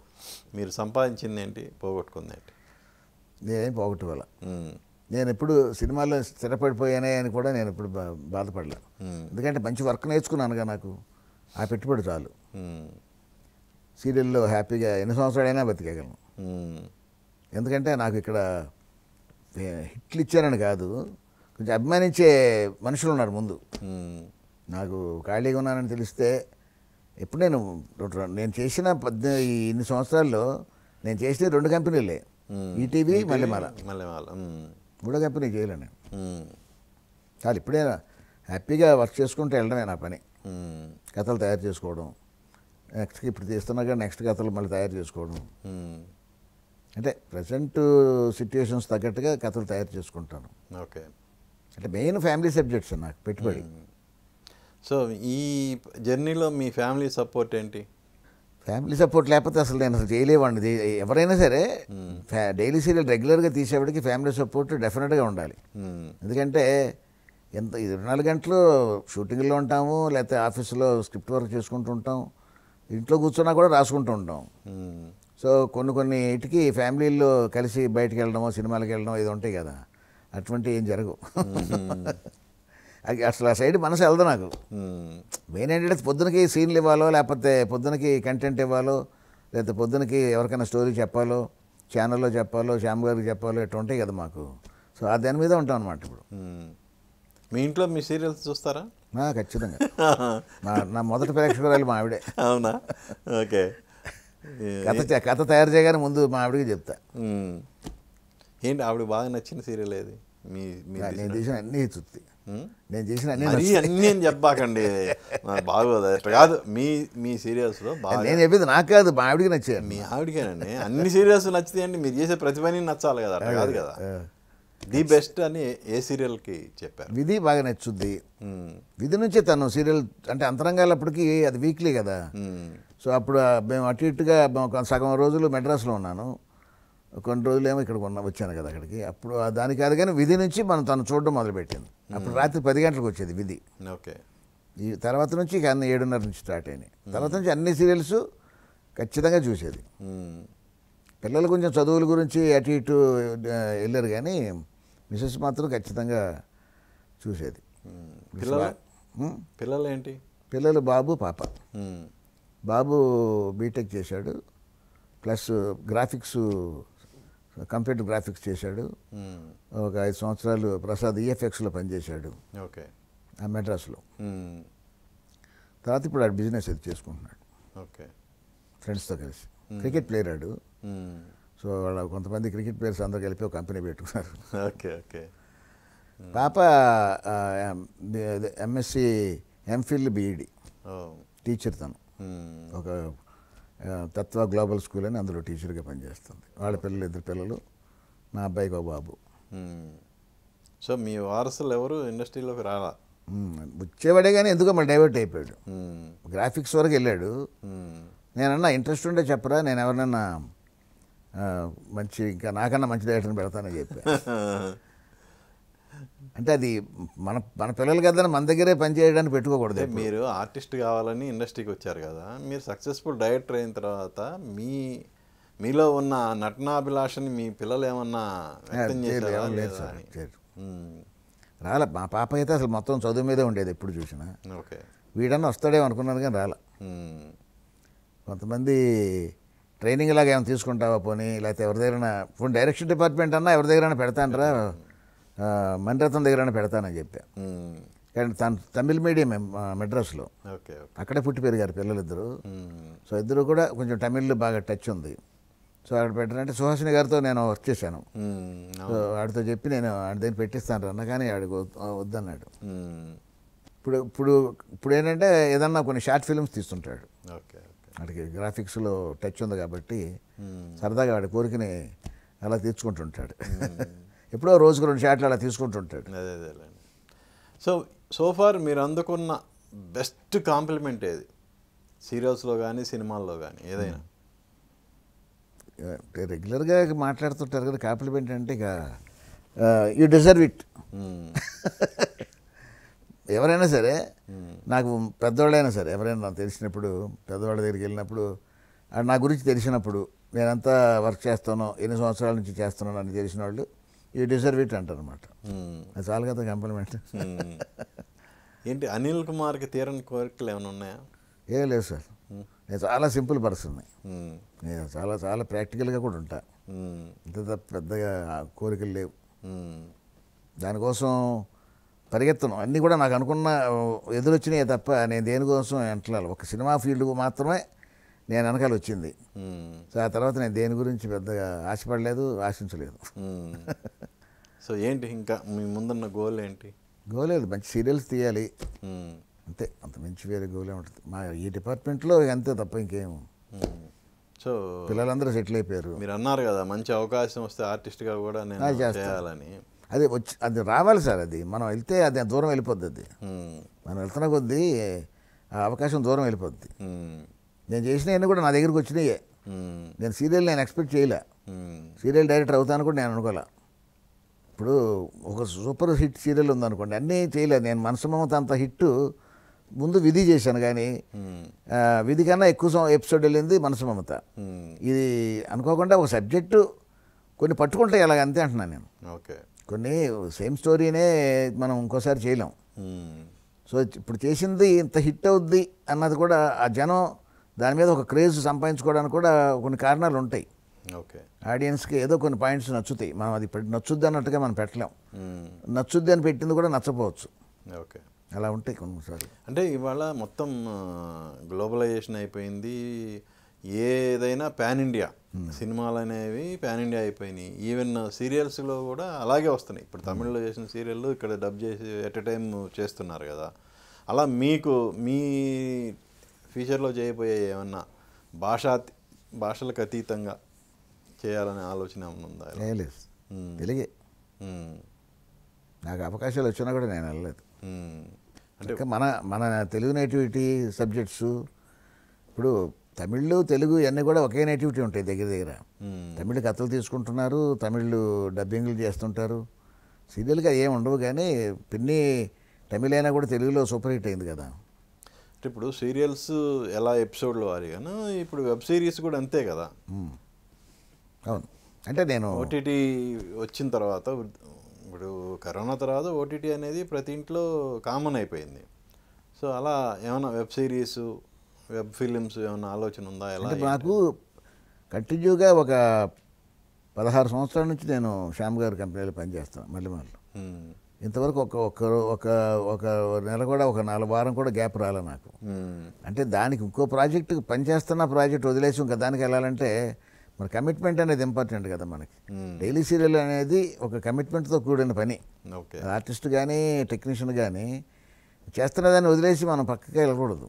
మీరు సంపాదించింది ఏంటి, పోగొట్టుకుంది ఏంటి? నేనేం పోగొట్టుకోవాల. నేను ఎప్పుడు సినిమాల్లో స్థిరపడిపోయానే అని కూడా నేను ఎప్పుడు బాధపడలే. ఎందుకంటే మంచి వర్క్ నేర్చుకున్నానుగా, నాకు ఆ పెట్టుబడి చాలు. సీరియల్లో హ్యాపీగా ఎన్ని సంవత్సరాలైనా బతికేయగలను. ఎందుకంటే నాకు ఇక్కడ హిట్లు ఇచ్చారని కాదు, కొంచెం అభిమానించే మనుషులు ఉన్నారు ముందు. నాకు ఖాళీగా ఉన్నానని తెలిస్తే ఎప్పుడు నేను చేసిన ఇన్ని సంవత్సరాల్లో నేను చేసిన 2 కంపెనీలే, ఈటీవీ మల్లెమాల. 3వ కంపెనీ చేయలేను. చాలు ఇప్పుడే హ్యాపీగా వర్క్ చేసుకుంటూ వెళ్ళడమే నా పని. కథలు తయారు చేసుకోవడం, నెక్స్ట్కి ఇప్పుడు తీస్తున్నాగా నెక్స్ట్ కథలు మళ్ళీ తయారు చేసుకోవడం. అంటే ప్రజెంట్ సిచ్యుయేషన్స్ తగ్గట్టుగా కథలు తయారు చేసుకుంటాను. ఓకే. అంటే మెయిన్ ఫ్యామిలీ సబ్జెక్ట్స్ నాకు పెట్టుబడి. సో ఈ జర్నీలో మీ ఫ్యామిలీ సపోర్ట్ ఏంటి? ఫ్యామిలీ సపోర్ట్ లేకపోతే అసలు నేను అసలు చేయలేవాడిని. ఎవరైనా సరే డైలీ సీరియల్ రెగ్యులర్గా తీసేవాడికి ఫ్యామిలీ సపోర్ట్ డెఫినెట్గా ఉండాలి. ఎందుకంటే ఎంత 24 గంటలు షూటింగ్లో ఉంటాము, లేకపోతే ఆఫీసులో స్క్రిప్ట్ వర్క్ చేసుకుంటూ ఉంటాం, ఇంట్లో కూర్చున్నా కూడా రాసుకుంటూ ఉంటాం. సో కొన్ని ఇటుకి ఫ్యామిలీలో కలిసి బయటికి వెళ్ళడమో సినిమాలకు వెళ్ళడమో ఇది ఉంటాయి కదా, అటువంటి ఏం జరగవు. అసలు ఆ సైడ్ మనసు వెళ్దా నాకు. మెయిన్ ఏంటంటే పొద్దునకి సీన్లు ఇవ్వాలో, లేకపోతే పొద్దునకి కంటెంట్ ఇవ్వాలో, లేకపోతే పొద్దునకి ఎవరికైనా స్టోరీ చెప్పాలో, ఛానల్లో చెప్పాలో, శ్యామ్ గారికి చెప్పాలో, ఇట్లా ఉంటాయి కదా మాకు. సో ఆ దాని మీద ఉంటాం అనమాట. ఇప్పుడు మీ ఇంట్లో మీ సీరియల్స్ చూస్తారా? ఖచ్చితంగా. నా మొదటి ప్రేక్షకురాలు మా ఆవిడే. అవునా? ఓకే. కథ తయారు చేయగానే ముందు మా ఆవిడకి చెప్తా. ఏంటి ఆవిడ బాగా నచ్చిన సీరియల్ ఏది? నేను తీసిన అన్నీ చూస్తే నేను చేసిన అన్నీ అని చెప్పాకండి, బాగోదు కాదు. మీ సీరియల్స్లో బాగా నేను చెప్పింది నాకు కాదు, మా ఆవిడకి నచ్చాను. మీ ఆవిడకేనండి అన్ని సీరియల్స్ నచ్చితే అండి, మీరు చేసే ప్రతి పని నచ్చాలి కదా, అట్లా కాదు కదా. ది బెస్ట్ అని ఏ సీరియల్కి చెప్పారు? విధి బాగా నచ్చుద్ది. విధి నుంచే తను సీరియల్ అంటే అంతరంగాలప్పటికీ అది వీక్లీ కదా. సో అప్పుడు మేము అటు ఇటుగా సగం రోజులు మెడ్రాస్లో ఉన్నాను, కొన్ని రోజులేమో ఇక్కడ వచ్చాను కదా అక్కడికి. అప్పుడు దాని కాదు కానీ విధి నుంచి మనం తను చూడడం మొదలుపెట్టింది. అప్పుడు రాత్రి 10 గంటలకు వచ్చేది విధి. ఓకే. ఈ తర్వాత నుంచి ఇక అన్ని 7:30 నుంచి స్టార్ట్ అయినాయి. తర్వాత నుంచి అన్ని సీరియల్స్ ఖచ్చితంగా చూసేది. పిల్లలు కొంచెం చదువుల గురించి అటు ఇటు వెళ్ళారు కానీ మిసెస్ మాత్రం ఖచ్చితంగా చూసేది. పిల్లలు ఏంటి? పిల్లలు బాబు పాప. బాబు బీటెక్ చేశాడు, ప్లస్ గ్రాఫిక్స్ కంప్యూటర్ గ్రాఫిక్స్ చేశాడు. ఒక 5 సంవత్సరాలు ప్రసాద్ ఈఎఫ్ఎక్స్లో పనిచేశాడు. ఓకే. ఆ మెడ్రాస్లో. తర్వాత ఇప్పుడు ఆడు బిజినెస్ అది చేసుకుంటున్నాడు. ఓకే. ఫ్రెండ్స్తో కలిసి. క్రికెట్ ప్లేయర్ ఆడు. సో వాళ్ళ కొంతమంది క్రికెట్ ప్లేయర్స్ అందరూ కలిపి ఒక కంపెనీ పెట్టుకున్నారు. ఓకే. ఓకే. పాప ఎంఎస్సి ఎంఫిల్ బీఈడి టీచర్. తను ఒక తత్వ గ్లోబల్ స్కూల్ అని అందులో టీచర్గా పనిచేస్తుంది. వాళ్ళ పిల్లలు 2 పిల్లలు, నా అబ్బాయికి ఒక బాబు. సో మీ వారసులు ఎవరు ఇండస్ట్రీలోకి రాలా? వచ్చేవాడే కానీ ఎందుకో మళ్ళీ డైవర్ట్ అయిపోయాడు. గ్రాఫిక్స్ వరకు వెళ్ళాడు. నేనన్నా ఇంట్రెస్ట్ ఉంటే చెప్పరా, నేను ఎవరినన్నా మంచి ఇంకా నాకన్నా మంచి డైరెక్టర్ని పెడతానని చెప్పా. అంటే అది మన పిల్లలు కదా మన దగ్గరే పనిచేయడానికి పెట్టుకోకూడదు. మీరు ఆర్టిస్ట్ కావాలని ఇండస్ట్రీకి వచ్చారు కదా, మీరు సక్సెస్ఫుల్ డైరెక్టర్ అయిన తర్వాత మీలో ఉన్న నటనాభిలాషని మీ పిల్లలు ఏమన్నా వ్యక్తం చేశారా? రాలే. మా పాప అయితే అసలు మొత్తం చదువు మీదే ఉండేది ఎప్పుడు చూసినా. ఓకే. వీడన్నా వస్తాడేమో అనుకున్నాను కానీ రాలే. కొంతమంది ట్రైనింగ్ లాగా ఏమైనా తీసుకుంటావా పోనీ, లేకపోతే ఎవరి దగ్గర పోనీ డైరెక్షన్ డిపార్ట్మెంట్ అన్నా ఎవరి దగ్గర పెడతానరా, మణిరత్నం దగ్గర పెడతానని చెప్పా. కానీ తను తమిళ్ మీడియం మెడ్రాస్లో, అక్కడే పుట్టి పెరిగారు పిల్లలిద్దరు. సో ఇద్దరు కూడా కొంచెం తమిళ్లో బాగా టచ్ ఉంది. సో అక్కడ పెట్టారంటే సుహాసిని గారితో నేను వర్క్ చేశాను. సో వాడితో చెప్పి నేను ఆడి దగ్గర పెట్టిస్తాను అన్న, కానీ ఆడికి వద్దన్నాడు. ఇప్పుడు ఏంటంటే ఏదన్నా కొన్ని షార్ట్ ఫిల్మ్స్ తీస్తుంటాడు. వాడికి గ్రాఫిక్స్లో టచ్ ఉంది కాబట్టి సరదాగా వాడి కోరికని అలా తీర్చుకుంటుంటాడు. ఎప్పుడో రోజుకు 2 షాట్లు అలా తీసుకుంటుంటాడు. సో ఫార్ మీరు అందుకున్న బెస్ట్ కాంప్లిమెంట్ ఏది? సీరియల్స్లో కానీ సినిమాల్లో కానీ ఏదైనా? రెగ్యులర్గా మాట్లాడుతుంటారు కదా కాంప్లిమెంట్ అంటే, ఇక యూ డిజర్వ్ ఇట్. ఎవరైనా సరే, నాకు పెద్దవాళ్ళైనా సరే ఎవరైనా నాకు తెలిసినప్పుడు, పెద్దవాళ్ళ దగ్గరికి వెళ్ళినప్పుడు, నా గురించి తెలిసినప్పుడు, నేనంతా వర్క్ చేస్తానో ఎన్ని సంవత్సరాల నుంచి చేస్తున్నానో అని తెలిసిన వాళ్ళు యూ డిజర్వ్ ఇట్ అంటారు అనమాట. అది చాలు కదా కాంప్లిమెంట్. ఏంటి అనిల్ కుమార్కి తీరని కోరికలు ఏమైనా ఉన్నాయా? ఏం లేదు సార్, నేను చాలా సింపుల్ పర్సన్ని. నేను చాలా చాలా ప్రాక్టికల్గా కూడా ఉంటా. ఇంత పెద్దగా కోరికలు లేవు. దానికోసం పరిగెత్తను. అన్నీ కూడా నాకు అనుకున్న ఎదురొచ్చినాయి తప్ప నేను దేనికోసం ఎంటలాలి. ఒక సినిమా ఫీల్డ్ మాత్రమే నేను వెనకాల వచ్చింది. సో ఆ తర్వాత నేను దేని గురించి పెద్దగా ఆశపడలేదు, ఆశించలేదు. సో ఏంటి ఇంకా మీ ముందున్న గోల్ ఏంటి? గోల్ లేదు, మంచి సీరియల్స్ తీయాలి, అంతే, అంత మించి వేరే గోలే ఉంటుంది మా ఈ డిపార్ట్మెంట్లో. అంతే తప్ప ఇంకేం. సో పిల్లలందరూ సెటిల్ అయిపోయారు. మీరు అన్నారు కదా మంచి అవకాశం వస్తే ఆర్టిస్ట్గా కూడా నేను చేయాలని. అది రావాలి సార్. అది మనం వెళ్తే అది దూరం వెళ్ళిపోద్ది. అది మనం వెళ్తున్న కొద్దీ ఆ అవకాశం దూరం వెళ్ళిపోద్ది. నేను చేసినవన్నీ కూడా నా దగ్గరికి వచ్చినాయే. నేను సీరియల్ ఎక్స్పెక్ట్ చేయలే. సీరియల్ డైరెక్టర్ అవుతాను కూడా నేను అనుకోలే. ఇప్పుడు ఒక సూపర్ హిట్ సీరియల్ ఉందనుకోండి, అన్నీ చేయలేదు నేను. మనసు మమత అంత హిట్ ముందు విధి చేశాను, కానీ విధి కన్నా ఎక్కువ ఎపిసోడ్ వెళ్ళింది మనసు మమత. ఇది అనుకోకుండా ఒక సబ్జెక్టు కొన్ని పట్టుకుంటాయి అలాగ, అంతే అంటున్నాను నేను. ఓకే, కొన్ని సేమ్ స్టోరీనే మనం ఇంకోసారి చేయలేం. సో ఇప్పుడు చేసింది ఇంత హిట్ అవుద్ది అన్నది కూడా ఆ జనం దాని మీద ఒక క్రేజ్ సంపాదించుకోవడానికి కూడా కొన్ని కారణాలు ఉంటాయి. ఓకే, ఆడియన్స్కి ఏదో కొన్ని పాయింట్స్ నచ్చుతాయి. మనం అది నచ్చుద్ది అన్నట్టుగా మనం పెట్టలేం. నచ్చుద్ది అని పెట్టింది కూడా నచ్చపోవచ్చు. ఓకే, అలా ఉంటాయి కొన్నిసార్లు. అంటే ఇవాళ మొత్తం గ్లోబలైజేషన్ అయిపోయింది. ఏదైనా పాన్ ఇండియా సినిమాలు అనేవి పాన్ ఇండియా అయిపోయినాయి. ఈవెన్ సీరియల్స్లో కూడా అలాగే వస్తున్నాయి. ఇప్పుడు తమిళ్లో చేసిన సీరియల్ ఇక్కడ డబ్ చేసి ఎట్ ఎ టైం చేస్తున్నారు కదా. అలా మీకు మీ ఫ్యూచర్లో చేయబోయే ఏమన్నా భాషలకు అతీతంగా చేయాలనే ఆలోచన ఏమన్నా ఉందా? లేదు, తెలుగే. నాకు అవకాశాలు వచ్చినా కూడా నేను వెళ్ళలేదు. అంటే మన తెలుగు నేటివిటీ సబ్జెక్ట్స్, ఇప్పుడు తమిళ్ తెలుగు ఇవన్నీ కూడా ఒకే నేటివిటీ ఉంటాయి దగ్గర దగ్గర. తమిళ్ కథలు తీసుకుంటున్నారు, తమిళ్ డబ్బింగ్లు చేస్తుంటారు. సీరియల్గా ఏమి ఉండవు, కానీ పిన్ని తమిళ్ అయినా కూడా తెలుగులో సూపర్ హిట్ అయింది కదా. అంటే ఇప్పుడు సీరియల్స్ ఎలా ఎపిసోడ్లు వారిగాను, ఇప్పుడు వెబ్ సిరీస్ కూడా అంతే కదా. అవును, అంటే నేను ఓటీటీ వచ్చిన తర్వాత, ఇప్పుడు కరోనా తర్వాత ఓటీటీ అనేది ప్రతి ఇంట్లో కామన్ అయిపోయింది. సో అలా ఏమైనా వెబ్ సిరీస్, వెబ్ ఫిలిమ్స్ ఏమైనా ఆలోచన ఉందా? ఎలా? అంటే నాకు కంటిన్యూగా ఒక 16 సంవత్సరాల నుంచి నేను శ్యామ్ గారి కంపెనీలో పనిచేస్తాను మళ్ళీ. ఇంతవరకు ఒక నెల కూడా, ఒక 4 వారం కూడా గ్యాప్ రాలే నాకు. అంటే దానికి ఇంకో ప్రాజెక్టు పనిచేస్తున్న ప్రాజెక్ట్ వదిలేసి ఇంకా దానికి వెళ్ళాలంటే మన కమిట్మెంట్ అనేది ఇంపార్టెంట్ కదా మనకి. డైలీ సీరియల్ అనేది ఒక కమిట్మెంట్తో కూడిన పని. ఆర్టిస్ట్ కానీ టెక్నీషియన్ కానీ చేస్తున్నదాన్ని వదిలేసి మనం పక్కకి వెళ్ళకూడదు.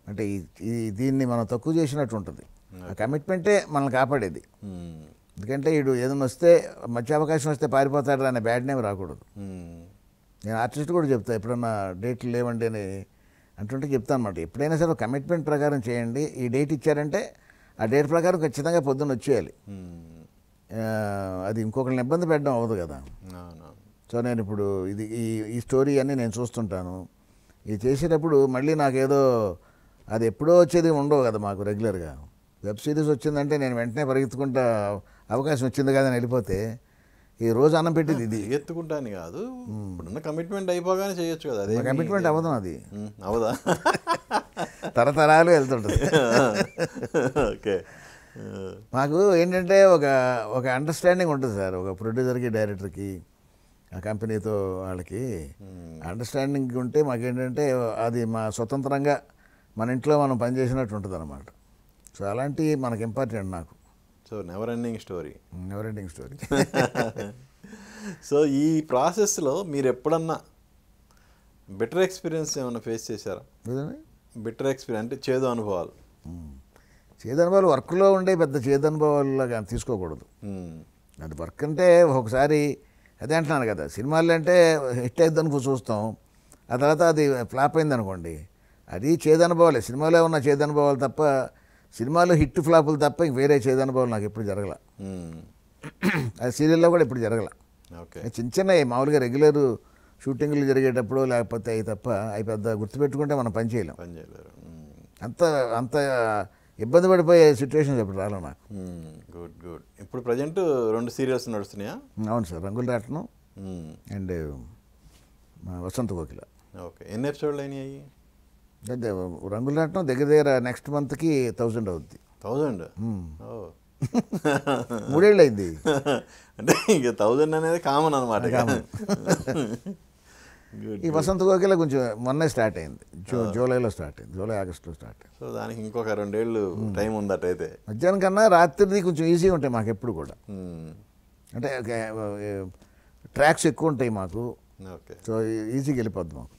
అంటే దీన్ని మనం తక్కువ చేసినట్టు ఉంటుంది. ఆ కమిట్మెంటే మనల్ని కాపాడేది. ఎందుకంటే వీడు ఏదైనా వస్తే మంచి అవకాశం వస్తే పారిపోతాడు అనే బ్యాడ్ నేమ్ రాకూడదు. నేను ఆర్టిస్ట్ కూడా చెప్తాను, ఎప్పుడన్నా డేట్లు లేవండి అని అంటుంటే చెప్తాను అన్నమాట. ఎప్పుడైనా సరే కమిట్మెంట్ ప్రకారం చేయండి. ఈ డేట్ ఇచ్చారంటే ఆ డేట్ ప్రకారం ఖచ్చితంగా పొద్దున్న వచ్చేయాలి. అది ఇంకొకరిని ఇబ్బంది పెట్టడం అవ్వదు కదా. సో నేను ఇప్పుడు ఈ స్టోరీ అన్నీ నేను చూస్తుంటాను. ఇది చేసేటప్పుడు మళ్ళీ నాకేదో అది ఎప్పుడో వచ్చేది ఉండవు కదా మాకు రెగ్యులర్గా. వెబ్ సిరీస్ వచ్చిందంటే నేను వెంటనే పరిగెత్తుకుంటా అవకాశం వచ్చింది కదా అని వెళ్ళిపోతే ఈ రోజు అన్నం పెట్టింది ఇది ఎత్తుకుంటాను కాదు. ఇప్పుడున్న కమిట్మెంట్ అయిపోగానే చేయొచ్చు కదా. అదే కమిట్మెంట్ అవ్వదు, అది అవదా, తరతరాలు వెళ్తుంటుంది. ఓకే, మాకు ఏంటంటే ఒక అండర్స్టాండింగ్ ఉంటుంది సార్, ఒక ప్రొడ్యూసర్కి డైరెక్టర్కి ఆ కంపెనీతో వాళ్ళకి అండర్స్టాండింగ్ ఉంటే మాకేంటంటే అది మా స్వతంత్రంగా మన ఇంట్లో మనం పనిచేసినట్టు ఉంటుంది అన్నమాట. సో అలాంటివి మనకి ఇంపార్టెంట్ నాకు. So never ending story. So ఈ ప్రాసెస్లో మీరు ఎప్పుడన్నా బెటర్ ఎక్స్పీరియన్స్ ఏమైనా ఫేస్ చేశారా? బెటర్ ఎక్స్పీరియన్స్ అంటే చేదు అనుభవాలు. చేదు అనుభవాలు వర్క్లో ఉండే పెద్ద చేదు అనుభవాలుగా తీసుకోకూడదు. అది వర్క్ అంటే ఒకసారి అదే అంటున్నాను కదా, సినిమాలు అంటే హిట్ అయిద్దని చూస్తాం, ఆ తర్వాత అది ఫ్లాప్ అయింది అనుకోండి, అది చేదు అనుభవాలే. సినిమాలో ఉన్న చేదు అనుభవాలు తప్ప, సినిమాలో హిట్ ఫ్లాపులు తప్ప ఇంక వేరే చేదు అనుభవాలు నాకు ఎప్పుడు జరగల. అది సీరియల్లో కూడా ఎప్పుడు జరగల. చిన్న చిన్నవి మామూలుగా రెగ్యులర్ షూటింగ్లు జరిగేటప్పుడు లేకపోతే అవి తప్ప, అవి పెద్ద గుర్తుపెట్టుకుంటే మనం పని చేయలేం. అంత ఇబ్బంది పడిపోయే సిచ్యువేషన్స్ ఎప్పుడు రాలే నాకు. Good good. ఇప్పుడు ప్రజెంట్ 2 సీరియల్స్ నడుస్తున్నాయా? అవును సార్, రంగుల రాట్నం అండ్ వసంత కోకిల. ఓకే, ఎన్ని ఎపిసోడ్లు అయినాయి? రంగుల రాట్నం దగ్గర దగ్గర నెక్స్ట్ మంత్కి 1000 అవుద్ది. 1000? 3 ఏళ్ళు అయింది. అంటే ఇక 1000 అనేది కామన్ అనమాట. ఈ వసంత కోకిల కొంచెం మొన్నే స్టార్ట్ అయింది, జూలైలో స్టార్ట్ అయింది, జూలై ఆగస్టులో స్టార్ట్ అయింది. సో దానికి ఇంకొక 2 ఏళ్ళు టైం ఉందట. అయితే మధ్యాహ్నం కన్నా రాత్రిది కొంచెం ఈజీగా ఉంటాయి మాకు ఎప్పుడు కూడా. అంటే ట్రాక్స్ ఎక్కువ ఉంటాయి మాకు. ఓకే, సో ఈజీగా వెళ్ళిపోద్ది మాకు.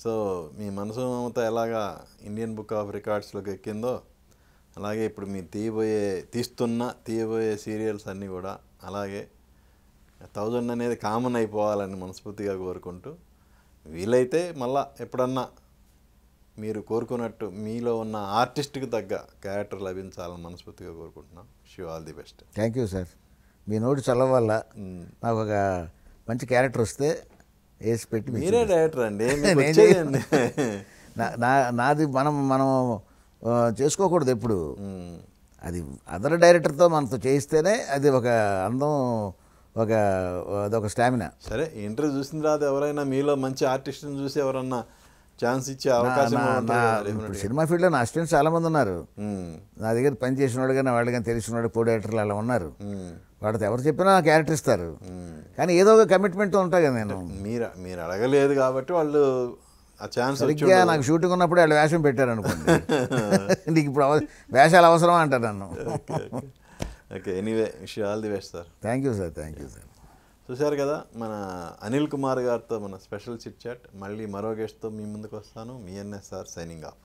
సో మీ మనసు మమత ఎలాగా ఇండియన్ బుక్ ఆఫ్ రికార్డ్స్లోకి ఎక్కిందో అలాగే ఇప్పుడు మీరు తీయబోయే సీరియల్స్ అన్నీ కూడా అలాగే 1000 అనేది కామన్ అయిపోవాలని మనస్ఫూర్తిగా కోరుకుంటూ, వీలైతే మళ్ళా ఎప్పుడన్నా మీరు కోరుకున్నట్టు మీలో ఉన్న ఆర్టిస్ట్కి తగ్గ క్యారెక్టర్ లభించాలని మనస్ఫూర్తిగా కోరుకుంటున్నాం. Wish all the best. Thank you sir. మీ నోటి చల్లవ వల్ల నాకు ఒక మంచి క్యారెక్టర్ వస్తే వేసి పెట్టి మీరే డైరెక్టర్ అండి, మీకు వచ్చేయండి. నాది మనం చేసుకోకూడదు ఎప్పుడు. అది అదర్ డైరెక్టర్తో మనతో చేయిస్తేనే అది ఒక అందం, అదొక స్టామినా. సరే, ఇంటర్వ్యూ చూసిన తర్వాత ఎవరైనా మీలో మంచి ఆర్టిస్ట్ని చూసి ఎవరన్నా ఛాన్స్ ఇచ్చే అవకాశం ఇప్పుడు సినిమా ఫీల్డ్లో నా అసిస్టెంట్స్ చాలామంది ఉన్నారు. నా దగ్గర పని చేసిన వాడు కానీ వాళ్ళు కానీ తెలిసిన వాడు కో డైరెక్టర్లు అలా ఉన్నారు. వాడితో ఎవరు చెప్పినా క్యారెక్టర్ ఇస్తారు. కానీ ఏదో ఒక కమిట్మెంట్ ఉంటాయి కదా. నేను మీరు అడగలేదు కాబట్టి వాళ్ళు ఆ ఛాన్స్ సరిగ్గా నాకు షూటింగ్ ఉన్నప్పుడు వాళ్ళు వేషం పెట్టారు అనుకోండి. నీకు ఇప్పుడు వేషాలు అవసరమా అంటారు నన్ను. Okay, anyway wish all the best sir. Thank you sir. Thank you sir. చూశారు కదా మన అనిల్ కుమార్ గారితో మన స్పెషల్ చిట్ చాట్. మళ్ళీ మరో గెస్ట్తో మీ ముందుకు వస్తాను. మీ ఎన్ఎస్ఆర్ సైనింగ్ ఆఫ్.